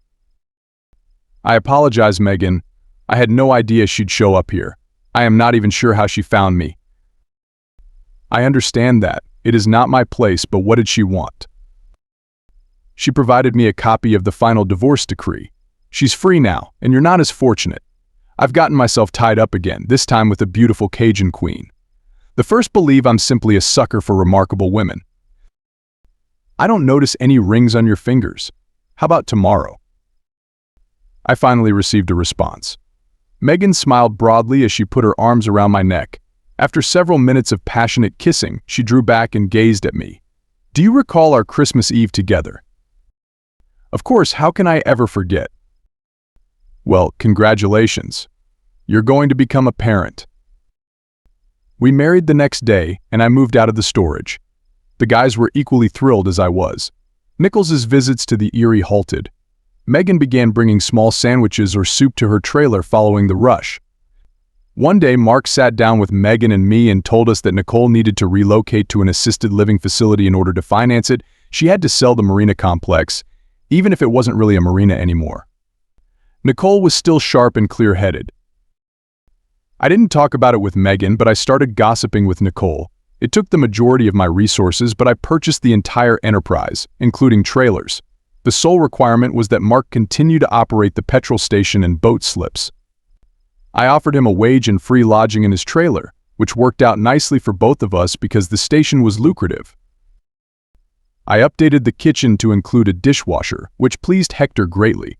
"I apologize, Megan. I had no idea she'd show up here. I am not even sure how she found me." "I understand that. It is not my place, but what did she want?" "She provided me a copy of the final divorce decree. She's free now, and you're not as fortunate. I've gotten myself tied up again, this time with a beautiful Cajun queen. The first believe I'm simply a sucker for remarkable women." "I don't notice any rings on your fingers. How about tomorrow?" I finally received a response. Megan smiled broadly as she put her arms around my neck. After several minutes of passionate kissing, she drew back and gazed at me. "Do you recall our Christmas Eve together?" "Of course, how can I ever forget?" "Well, congratulations. You're going to become a parent." We married the next day, and I moved out of the storage. The guys were equally thrilled as I was. Nichols's visits to the Erie halted. Megan began bringing small sandwiches or soup to her trailer following the rush. One day, Mark sat down with Megan and me and told us that Nicole needed to relocate to an assisted living facility in order to finance it. She had to sell the marina complex, even if it wasn't really a marina anymore. Nicole was still sharp and clear-headed. I didn't talk about it with Megan, but I started gossiping with Nicole. It took the majority of my resources, but I purchased the entire enterprise, including trailers. The sole requirement was that Mark continue to operate the petrol station and boat slips. I offered him a wage and free lodging in his trailer, which worked out nicely for both of us because the station was lucrative. I updated the kitchen to include a dishwasher, which pleased Hector greatly.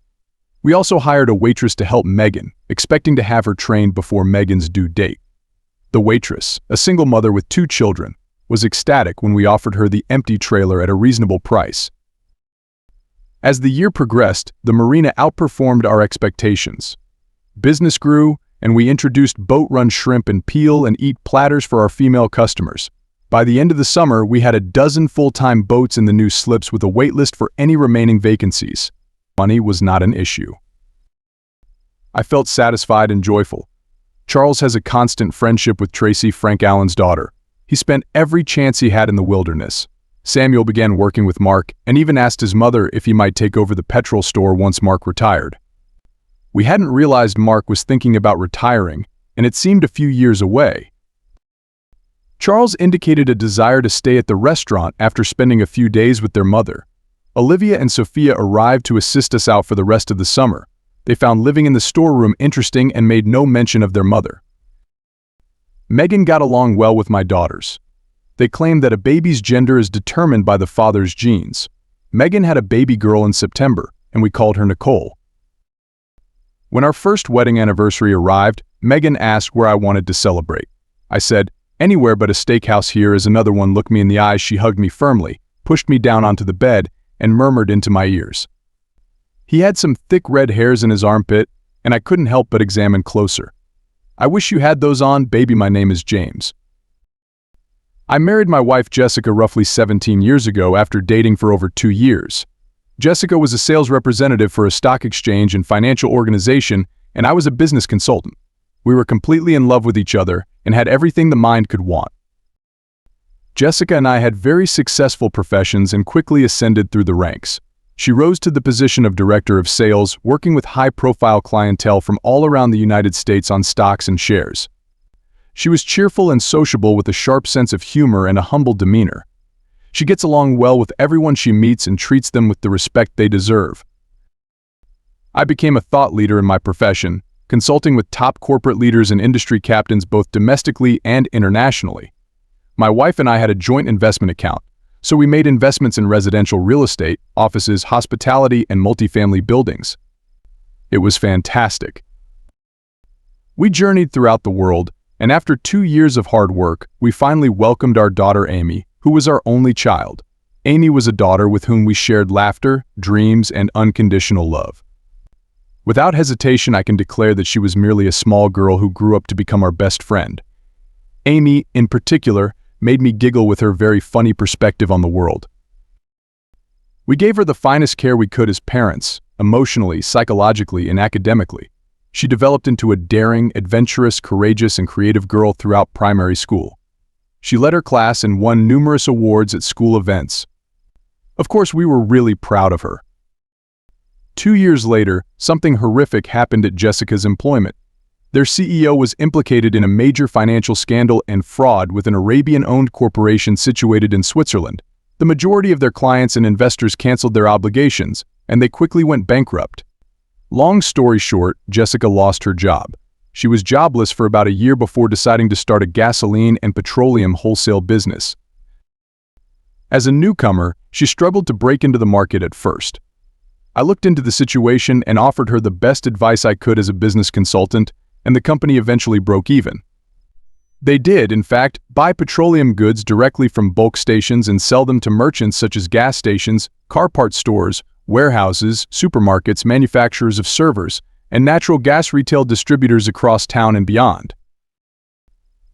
We also hired a waitress to help Megan, expecting to have her trained before Megan's due date. The waitress, a single mother with 2 children, was ecstatic when we offered her the empty trailer at a reasonable price. As the year progressed, the marina outperformed our expectations. Business grew, and we introduced boat-run shrimp and peel and eat platters for our female customers. By the end of the summer, we had a dozen full-time boats in the new slips with a waitlist for any remaining vacancies. Money was not an issue. I felt satisfied and joyful. Charles has a constant friendship with Tracy, Frank Allen's daughter. He spent every chance he had in the wilderness. Samuel began working with Mark and even asked his mother if he might take over the petrol store once Mark retired. We hadn't realized Mark was thinking about retiring, and it seemed a few years away. Charles indicated a desire to stay at the restaurant after spending a few days with their mother. Olivia and Sophia arrived to assist us out for the rest of the summer. They found living in the storeroom interesting and made no mention of their mother. Megan got along well with my daughters. They claimed that a baby's gender is determined by the father's genes. Megan had a baby girl in September, and we called her Nicole. When our first wedding anniversary arrived, Megan asked where I wanted to celebrate. I said, "Anywhere but a steakhouse here." As another one looked me in the eyes, she hugged me firmly, pushed me down onto the bed, and murmured into my ears. He had some thick red hairs in his armpit, and I couldn't help but examine closer. "I wish you had those on, baby. My name is James." I married my wife Jessica roughly 17 years ago after dating for over 2 years. Jessica was a sales representative for a stock exchange and financial organization, and I was a business consultant. We were completely in love with each other and had everything the mind could want. Jessica and I had very successful professions and quickly ascended through the ranks. She rose to the position of director of sales, working with high-profile clientele from all around the United States on stocks and shares. She was cheerful and sociable with a sharp sense of humor and a humble demeanor. She gets along well with everyone she meets and treats them with the respect they deserve. I became a thought leader in my profession, consulting with top corporate leaders and industry captains both domestically and internationally. My wife and I had a joint investment account, so we made investments in residential real estate, offices, hospitality, and multifamily buildings. It was fantastic. We journeyed throughout the world, and after 2 years of hard work, we finally welcomed our daughter Amy, who was our only child. Amy was a daughter with whom we shared laughter, dreams, and unconditional love. Without hesitation, I can declare that she was merely a small girl who grew up to become our best friend. Amy, in particular, made me giggle with her very funny perspective on the world. We gave her the finest care we could as parents, emotionally, psychologically, and academically. She developed into a daring, adventurous, courageous, and creative girl throughout primary school. She led her class and won numerous awards at school events. Of course, we were really proud of her. 2 years later, something horrific happened at Jessica's employment. Their CEO was implicated in a major financial scandal and fraud with an Arabian-owned corporation situated in Switzerland. The majority of their clients and investors canceled their obligations, and they quickly went bankrupt. Long story short, Jessica lost her job. She was jobless for about a year before deciding to start a gasoline and petroleum wholesale business. As a newcomer, she struggled to break into the market at first. I looked into the situation and offered her the best advice I could as a business consultant, and the company eventually broke even. They did, in fact, buy petroleum goods directly from bulk stations and sell them to merchants such as gas stations, car parts stores, warehouses, supermarkets, manufacturers of servers, and natural gas retail distributors across town and beyond.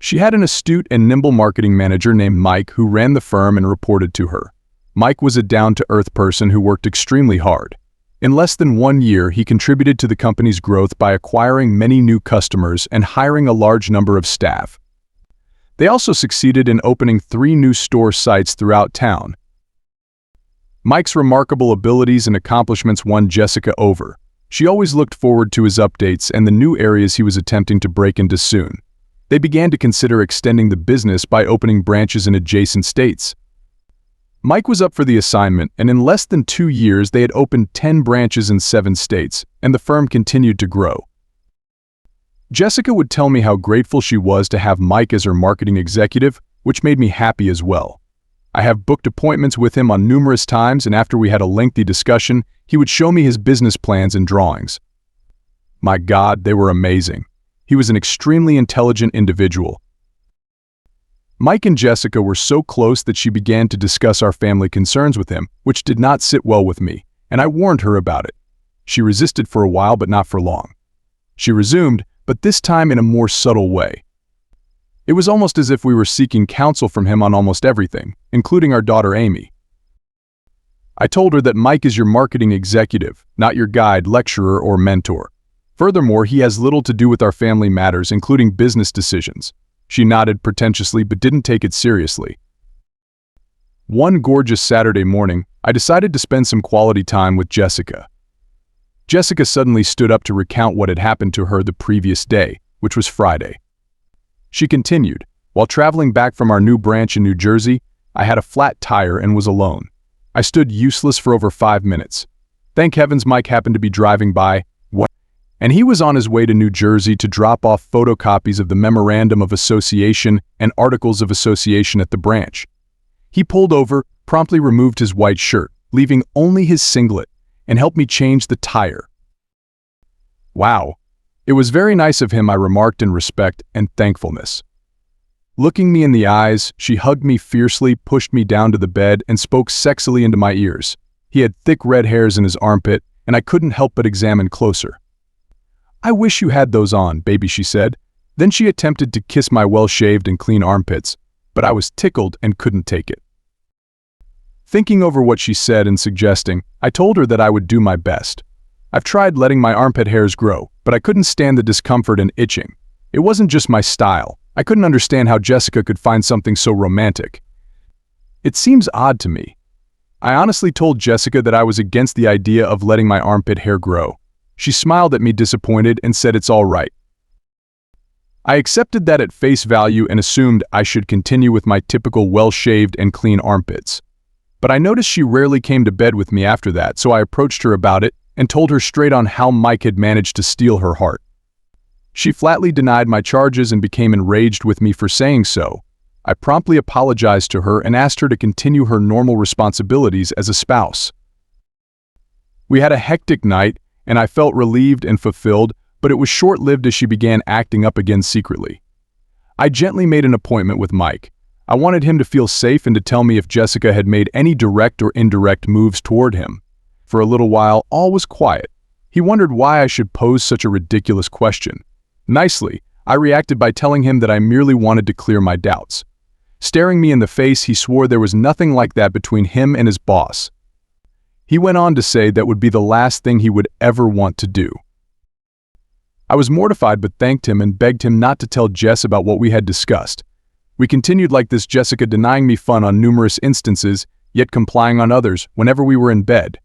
She had an astute and nimble marketing manager named Mike who ran the firm and reported to her. Mike was a down-to-earth person who worked extremely hard. In less than 1 year, he contributed to the company's growth by acquiring many new customers and hiring a large number of staff. They also succeeded in opening 3 new store sites throughout town. Mike's remarkable abilities and accomplishments won Jessica over. She always looked forward to his updates and the new areas he was attempting to break into soon. They began to consider extending the business by opening branches in adjacent states. Mike was up for the assignment, and in less than 2 years they had opened 10 branches in 7 states, and the firm continued to grow. Jessica would tell me how grateful she was to have Mike as her marketing executive, which made me happy as well. I have booked appointments with him on numerous times, and after we had a lengthy discussion, he would show me his business plans and drawings. My God, they were amazing. He was an extremely intelligent individual. Mike and Jessica were so close that she began to discuss our family concerns with him, which did not sit well with me, and I warned her about it. She resisted for a while, but not for long. She resumed, but this time in a more subtle way. It was almost as if we were seeking counsel from him on almost everything, including our daughter Amy. I told her that Mike is your marketing executive, not your guide, lecturer, or mentor. Furthermore, he has little to do with our family matters, including business decisions. She nodded pretentiously but didn't take it seriously. One gorgeous Saturday morning, I decided to spend some quality time with Jessica. Jessica suddenly stood up to recount what had happened to her the previous day, which was Friday. She continued, "While traveling back from our new branch in New Jersey, I had a flat tire and was alone. I stood useless for over 5 minutes. Thank heavens Mike happened to be driving by, and he was on his way to New Jersey to drop off photocopies of the Memorandum of Association and Articles of Association at the branch. He pulled over, promptly removed his white shirt, leaving only his singlet, and helped me change the tire." Wow. It was very nice of him, I remarked in respect and thankfulness. Looking me in the eyes, she hugged me fiercely, pushed me down to the bed, and spoke sexily into my ears. He had thick red hairs in his armpit, and I couldn't help but examine closer. "I wish you had those on, baby," she said. Then she attempted to kiss my well-shaved and clean armpits, but I was tickled and couldn't take it. Thinking over what she said and suggesting, I told her that I would do my best. I've tried letting my armpit hairs grow, but I couldn't stand the discomfort and itching. It wasn't just my style. I couldn't understand how Jessica could find something so romantic. It seems odd to me. I honestly told Jessica that I was against the idea of letting my armpit hair grow. She smiled at me disappointed and said it's all right. I accepted that at face value and assumed I should continue with my typical well-shaved and clean armpits. But I noticed she rarely came to bed with me after that, so I approached her about it and told her straight on how Mike had managed to steal her heart. She flatly denied my charges and became enraged with me for saying so. I promptly apologized to her and asked her to continue her normal responsibilities as a spouse. We had a hectic night, and I felt relieved and fulfilled, but it was short-lived as she began acting up again secretly. I gently made an appointment with Mike. I wanted him to feel safe and to tell me if Jessica had made any direct or indirect moves toward him. For a little while, all was quiet. He wondered why I should pose such a ridiculous question. Nicely, I reacted by telling him that I merely wanted to clear my doubts. Staring me in the face, he swore there was nothing like that between him and his boss. He went on to say that would be the last thing he would ever want to do. I was mortified but thanked him and begged him not to tell Jess about what we had discussed. We continued like this, Jessica denying me fun on numerous instances, yet complying on others whenever we were in bed.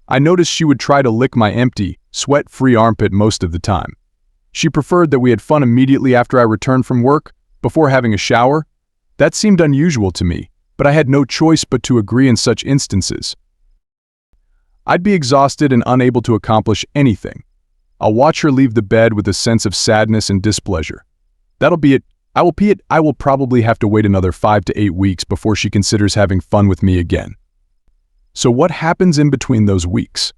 I noticed she would try to lick my empty, sweat-free armpit most of the time. She preferred that we had fun immediately after I returned from work, before having a shower. That seemed unusual to me, but I had no choice but to agree in such instances. I'd be exhausted and unable to accomplish anything. I'll watch her leave the bed with a sense of sadness and displeasure. That'll be it. I will probably have to wait another 5 to 8 weeks before she considers having fun with me again. So what happens in between those weeks?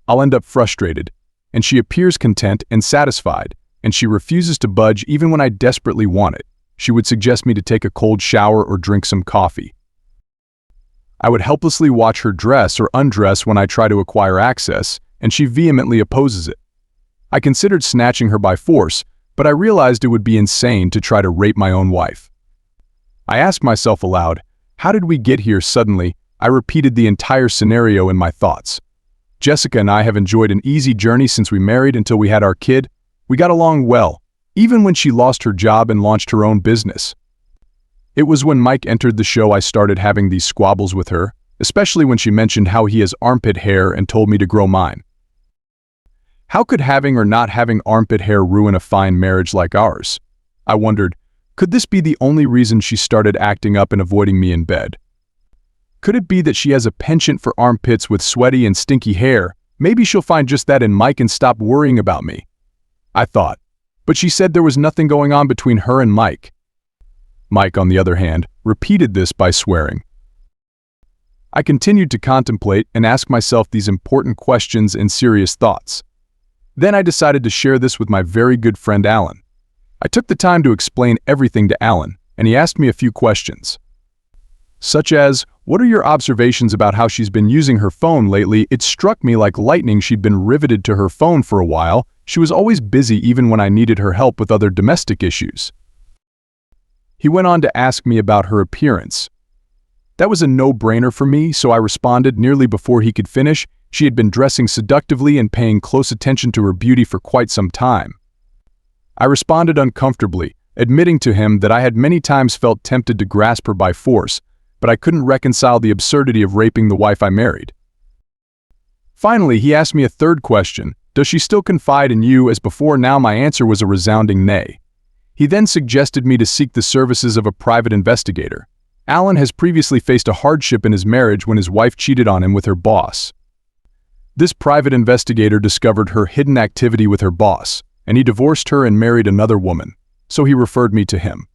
I'll end up frustrated, and she appears content and satisfied, and she refuses to budge even when I desperately want it. She would suggest me to take a cold shower or drink some coffee. I would helplessly watch her dress or undress when I try to acquire access, and she vehemently opposes it. I considered snatching her by force, but I realized it would be insane to try to rape my own wife. I asked myself aloud, how did we get here suddenly? I repeated the entire scenario in my thoughts. Jessica and I have enjoyed an easy journey since we married until we had our kid. We got along well, even when she lost her job and launched her own business. It was when Mike entered the show I started having these squabbles with her, especially when she mentioned how he has armpit hair and told me to grow mine. How could having or not having armpit hair ruin a fine marriage like ours? I wondered, could this be the only reason she started acting up and avoiding me in bed? Could it be that she has a penchant for armpits with sweaty and stinky hair? Maybe she'll find just that in Mike and stop worrying about me. I thought, but she said there was nothing going on between her and Mike. Mike, on the other hand, repeated this by swearing. I continued to contemplate and ask myself these important questions and serious thoughts. Then I decided to share this with my very good friend Alan. I took the time to explain everything to Alan, and he asked me a few questions. Such as, what are your observations about how she's been using her phone lately? It struck me like lightning she'd been riveted to her phone for a while. She was always busy even when I needed her help with other domestic issues. He went on to ask me about her appearance. That was a no-brainer for me, so I responded nearly before he could finish. She had been dressing seductively and paying close attention to her beauty for quite some time. I responded uncomfortably, admitting to him that I had many times felt tempted to grasp her by force, but I couldn't reconcile the absurdity of raping the wife I married. Finally, he asked me a third question: does she still confide in you as before? Now my answer was a resounding nay. He then suggested me to seek the services of a private investigator. Alan has previously faced a hardship in his marriage when his wife cheated on him with her boss. This private investigator discovered her hidden activity with her boss, and he divorced her and married another woman, so he referred me to him.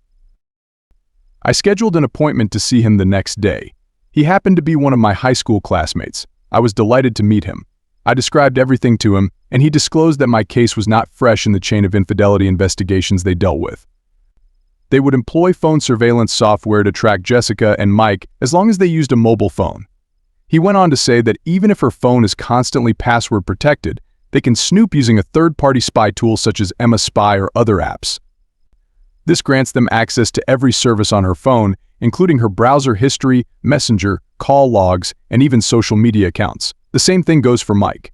I scheduled an appointment to see him the next day. He happened to be one of my high school classmates. I was delighted to meet him. I described everything to him, and he disclosed that my case was not fresh in the chain of infidelity investigations they dealt with. They would employ phone surveillance software to track Jessica and Mike as long as they used a mobile phone. He went on to say that even if her phone is constantly password protected, they can snoop using a third-party spy tool such as Emma Spy or other apps. This grants them access to every service on her phone, including her browser history, messenger, call logs, and even social media accounts. The same thing goes for Mike.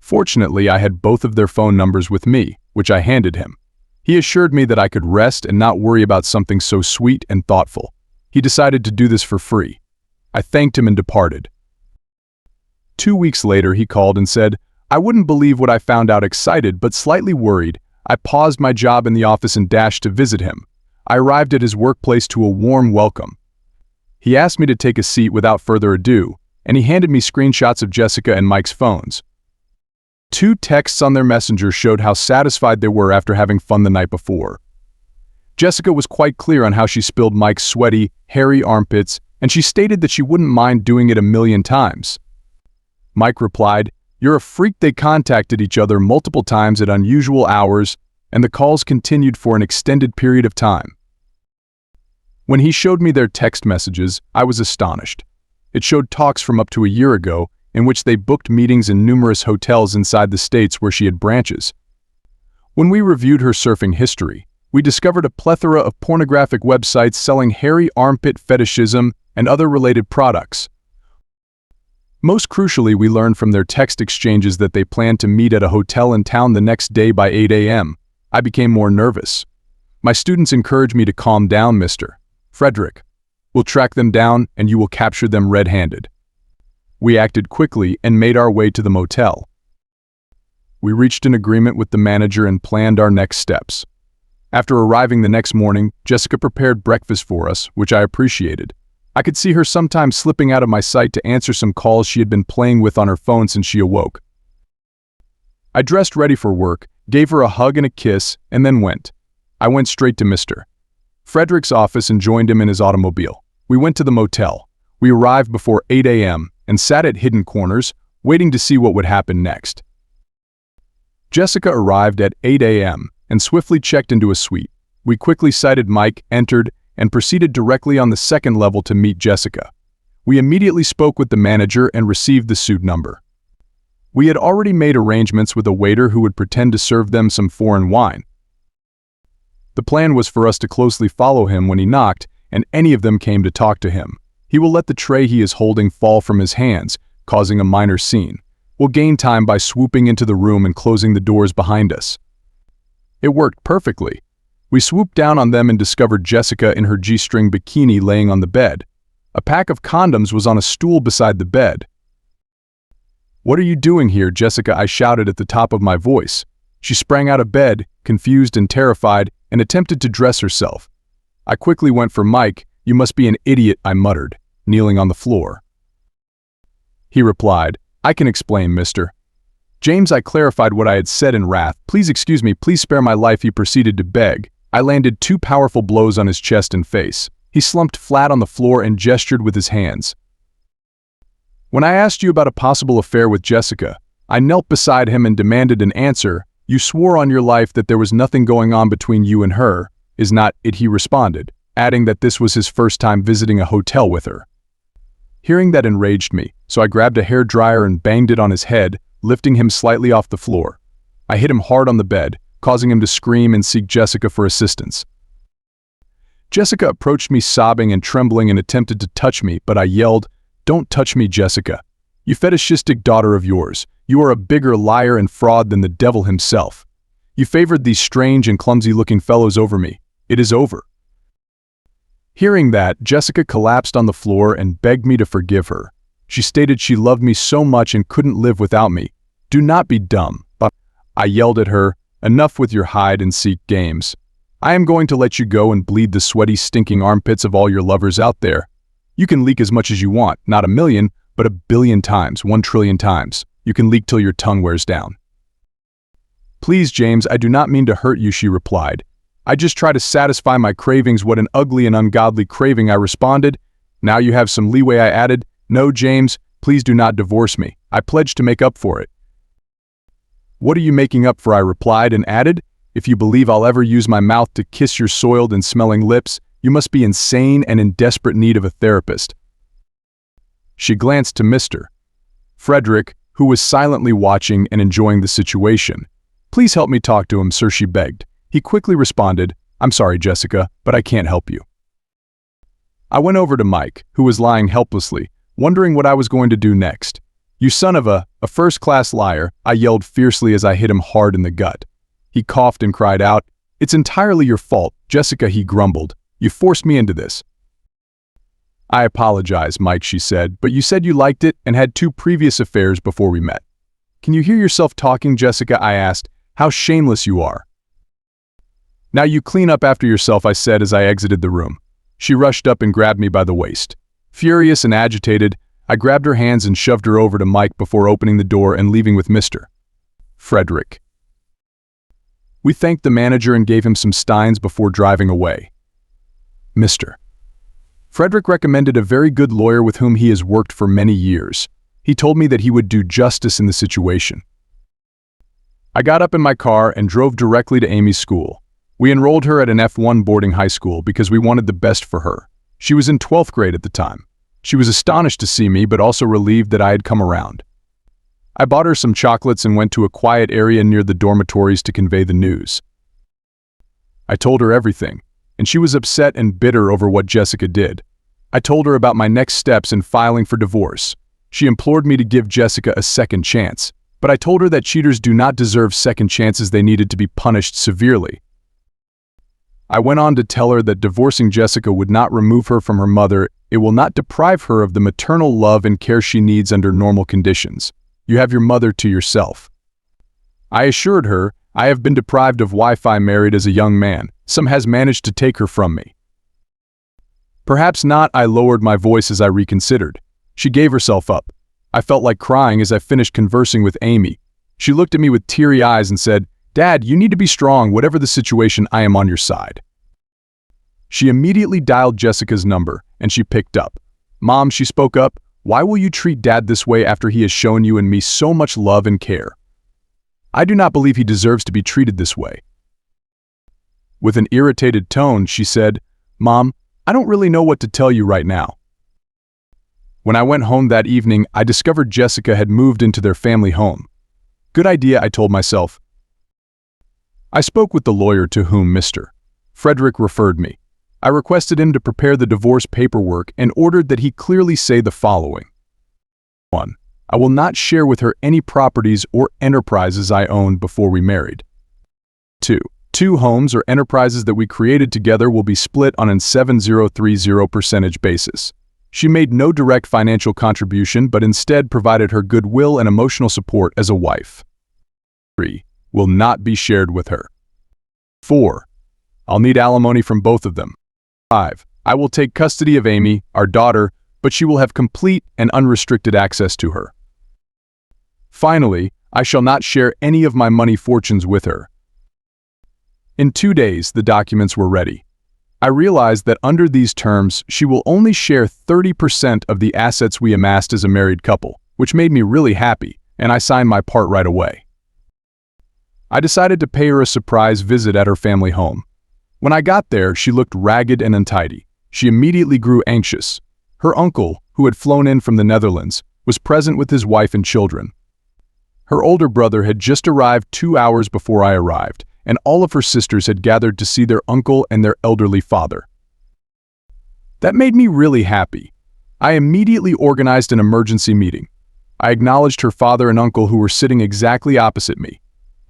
Fortunately, I had both of their phone numbers with me, which I handed him. He assured me that I could rest and not worry about something so sweet and thoughtful. He decided to do this for free. I thanked him and departed. 2 weeks later, he called and said, "I wouldn't believe what I found out." Excited but slightly worried, I paused my job in the office and dashed to visit him. I arrived at his workplace to a warm welcome. He asked me to take a seat without further ado, and he handed me screenshots of Jessica and Mike's phones. 2 texts on their messenger showed how satisfied they were after having fun the night before. Jessica was quite clear on how she spilled Mike's sweaty, hairy armpits, and she stated that she wouldn't mind doing it 1,000,000 times. Mike replied, "You're a freak." They contacted each other multiple times at unusual hours, and the calls continued for an extended period of time. When he showed me their text messages, I was astonished. It showed talks from up to a year ago, in which they booked meetings in numerous hotels inside the states where she had branches. When we reviewed her surfing history, we discovered a plethora of pornographic websites selling hairy armpit fetishism and other related products. Most crucially, we learned from their text exchanges that they planned to meet at a hotel in town the next day by 8 a.m. I became more nervous. My students encouraged me to calm down, Mr. Frederick. We'll track them down and you will capture them red-handed. We acted quickly and made our way to the motel. We reached an agreement with the manager and planned our next steps. After arriving the next morning, Jessica prepared breakfast for us, which I appreciated. I could see her sometimes slipping out of my sight to answer some calls she had been playing with on her phone since she awoke. I dressed ready for work, gave her a hug and a kiss, and then went. I went straight to Mr. Frederick's office and joined him in his automobile. We went to the motel. We arrived before 8 a.m. and sat at hidden corners, waiting to see what would happen next. Jessica arrived at 8 a.m. and swiftly checked into a suite. We quickly sighted Mike, entered, and proceeded directly on the second level to meet Jessica. We immediately spoke with the manager and received the suite number. We had already made arrangements with a waiter who would pretend to serve them some foreign wine. The plan was for us to closely follow him when he knocked, and any of them came to talk to him. He will let the tray he is holding fall from his hands, causing a minor scene. We'll gain time by swooping into the room and closing the doors behind us. It worked perfectly. We swooped down on them and discovered Jessica in her G-string bikini laying on the bed. A pack of condoms was on a stool beside the bed. "What are you doing here, Jessica?" I shouted at the top of my voice. She sprang out of bed, confused and terrified, and attempted to dress herself. I quickly went for Mike. "You must be an idiot," I muttered, kneeling on the floor. He replied, "I can explain, Mr. James." I clarified what I had said in wrath. "Please excuse me, please spare my life," he proceeded to beg. I landed 2 powerful blows on his chest and face. He slumped flat on the floor and gestured with his hands. "When I asked you about a possible affair with Jessica, I knelt beside him and demanded an answer. You swore on your life that there was nothing going on between you and her, is not it?" he responded, adding that this was his first time visiting a hotel with her. Hearing that enraged me, so I grabbed a hairdryer and banged it on his head, lifting him slightly off the floor. I hit him hard on the bed, causing him to scream and seek Jessica for assistance. Jessica approached me sobbing and trembling and attempted to touch me, but I yelled, "Don't touch me, Jessica. You fetishistic daughter of yours. You are a bigger liar and fraud than the devil himself. You favored these strange and clumsy-looking fellows over me. It is over." Hearing that, Jessica collapsed on the floor and begged me to forgive her. She stated she loved me so much and couldn't live without me. "Do not be dumb." I yelled at her, "Enough with your hide-and-seek games. I am going to let you go and bleed the sweaty, stinking armpits of all your lovers out there. You can leak as much as you want, not 1,000,000, but 1,000,000,000 times, 1,000,000,000,000 times. You can leak till your tongue wears down." "Please, James, I do not mean to hurt you," she replied. "I just try to satisfy my cravings. What an ugly and ungodly craving," I responded. "Now you have some leeway," I added. "No, James, please do not divorce me. I pledge to make up for it." "What are you making up for?" I replied and added. "If you believe I'll ever use my mouth to kiss your soiled and smelling lips, you must be insane and in desperate need of a therapist." She glanced to Mr. Frederick, who was silently watching and enjoying the situation. "Please help me talk to him, sir," she begged. He quickly responded, "I'm sorry, Jessica, but I can't help you." I went over to Mike, who was lying helplessly, wondering what I was going to do next. "You son of a first-class liar," I yelled fiercely as I hit him hard in the gut. He coughed and cried out, "It's entirely your fault, Jessica," he grumbled. "You forced me into this." "I apologize, Mike," she said, "but you said you liked it and had 2 previous affairs before we met." "Can you hear yourself talking, Jessica?" I asked. "How shameless you are." "Now you clean up after yourself," I said as I exited the room. She rushed up and grabbed me by the waist. Furious and agitated, I grabbed her hands and shoved her over to Mike before opening the door and leaving with Mr. Frederick. We thanked the manager and gave him some steins before driving away. Mr. Frederick recommended a very good lawyer with whom he has worked for many years. He told me that he would do justice in the situation. I got up in my car and drove directly to Amy's school. We enrolled her at an F1 boarding high school because we wanted the best for her. She was in 12th grade at the time. She was astonished to see me, but also relieved that I had come around. I bought her some chocolates and went to a quiet area near the dormitories to convey the news. I told her everything, and she was upset and bitter over what Jessica did. I told her about my next steps in filing for divorce. She implored me to give Jessica a second chance, but I told her that cheaters do not deserve second chances. They needed to be punished severely. I went on to tell her that divorcing Jessica would not remove her from her mother. It will not deprive her of the maternal love and care she needs under normal conditions. You have your mother to yourself. I assured her, I have been deprived of Wi-Fi married as a young man. Some has managed to take her from me. Perhaps not. I lowered my voice as I reconsidered. She gave herself up. I felt like crying as I finished conversing with Amy. She looked at me with teary eyes and said, "Dad, you need to be strong. Whatever the situation, I am on your side." She immediately dialed Jessica's number, and she picked up. "Mom," she spoke up, "why will you treat Dad this way after he has shown you and me so much love and care? I do not believe he deserves to be treated this way." With an irritated tone, she said, "Mom, I don't really know what to tell you right now." When I went home that evening, I discovered Jessica had moved into their family home. Good idea, I told myself. I spoke with the lawyer to whom Mr. Frederick referred me. I requested him to prepare the divorce paperwork and ordered that he clearly say the following. 1. I will not share with her any properties or enterprises I owned before we married. 2. 2 homes or enterprises that we created together will be split on a 70/30% basis. She made no direct financial contribution but instead provided her goodwill and emotional support as a wife. 3. Will not be shared with her. 4. I'll need alimony from both of them. 5. I will take custody of Amy, our daughter, but she will have complete and unrestricted access to her. Finally, I shall not share any of my money fortunes with her. In 2 days, the documents were ready. I realized that under these terms, she will only share 30% of the assets we amassed as a married couple, which made me really happy, and I signed my part right away. I decided to pay her a surprise visit at her family home. When I got there, she looked ragged and untidy. She immediately grew anxious. Her uncle, who had flown in from the Netherlands, was present with his wife and children. Her older brother had just arrived 2 hours before I arrived, and all of her sisters had gathered to see their uncle and their elderly father. That made me really happy. I immediately organized an emergency meeting. I acknowledged her father and uncle who were sitting exactly opposite me.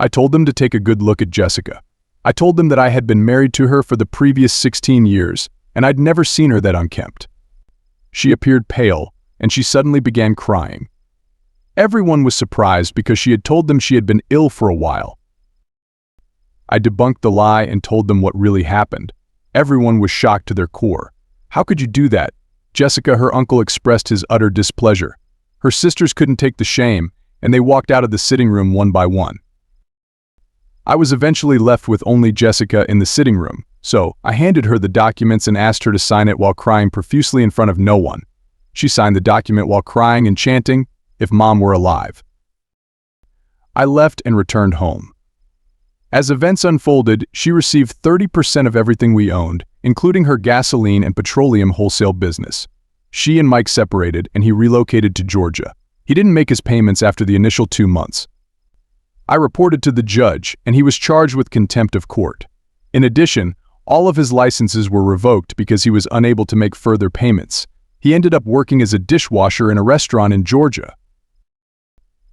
I told them to take a good look at Jessica. I told them that I had been married to her for the previous 16 years, and I'd never seen her that unkempt. She appeared pale, and she suddenly began crying. Everyone was surprised because she had told them she had been ill for a while. I debunked the lie and told them what really happened. Everyone was shocked to their core. How could you do that? Jessica, her uncle, expressed his utter displeasure. Her sisters couldn't take the shame, and they walked out of the sitting room one by one. I was eventually left with only Jessica in the sitting room, so I handed her the documents and asked her to sign it while crying profusely in front of no one. She signed the document while crying and chanting, "If Mom were alive." I left and returned home. As events unfolded, she received 30% of everything we owned, including her gasoline and petroleum wholesale business. She and Mike separated, and he relocated to Georgia. He didn't make his payments after the initial 2 months. I reported to the judge, and he was charged with contempt of court. In addition, all of his licenses were revoked because he was unable to make further payments. He ended up working as a dishwasher in a restaurant in Georgia.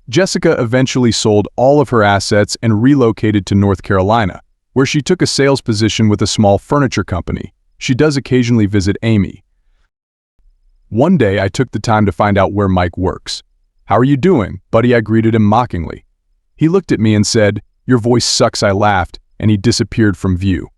Jessica eventually sold all of her assets and relocated to North Carolina, where she took a sales position with a small furniture company. She does occasionally visit Amy. One day, I took the time to find out where Mike works. "How are you doing, buddy?" I greeted him mockingly. He looked at me and said, "Your voice sucks," I laughed, and he disappeared from view.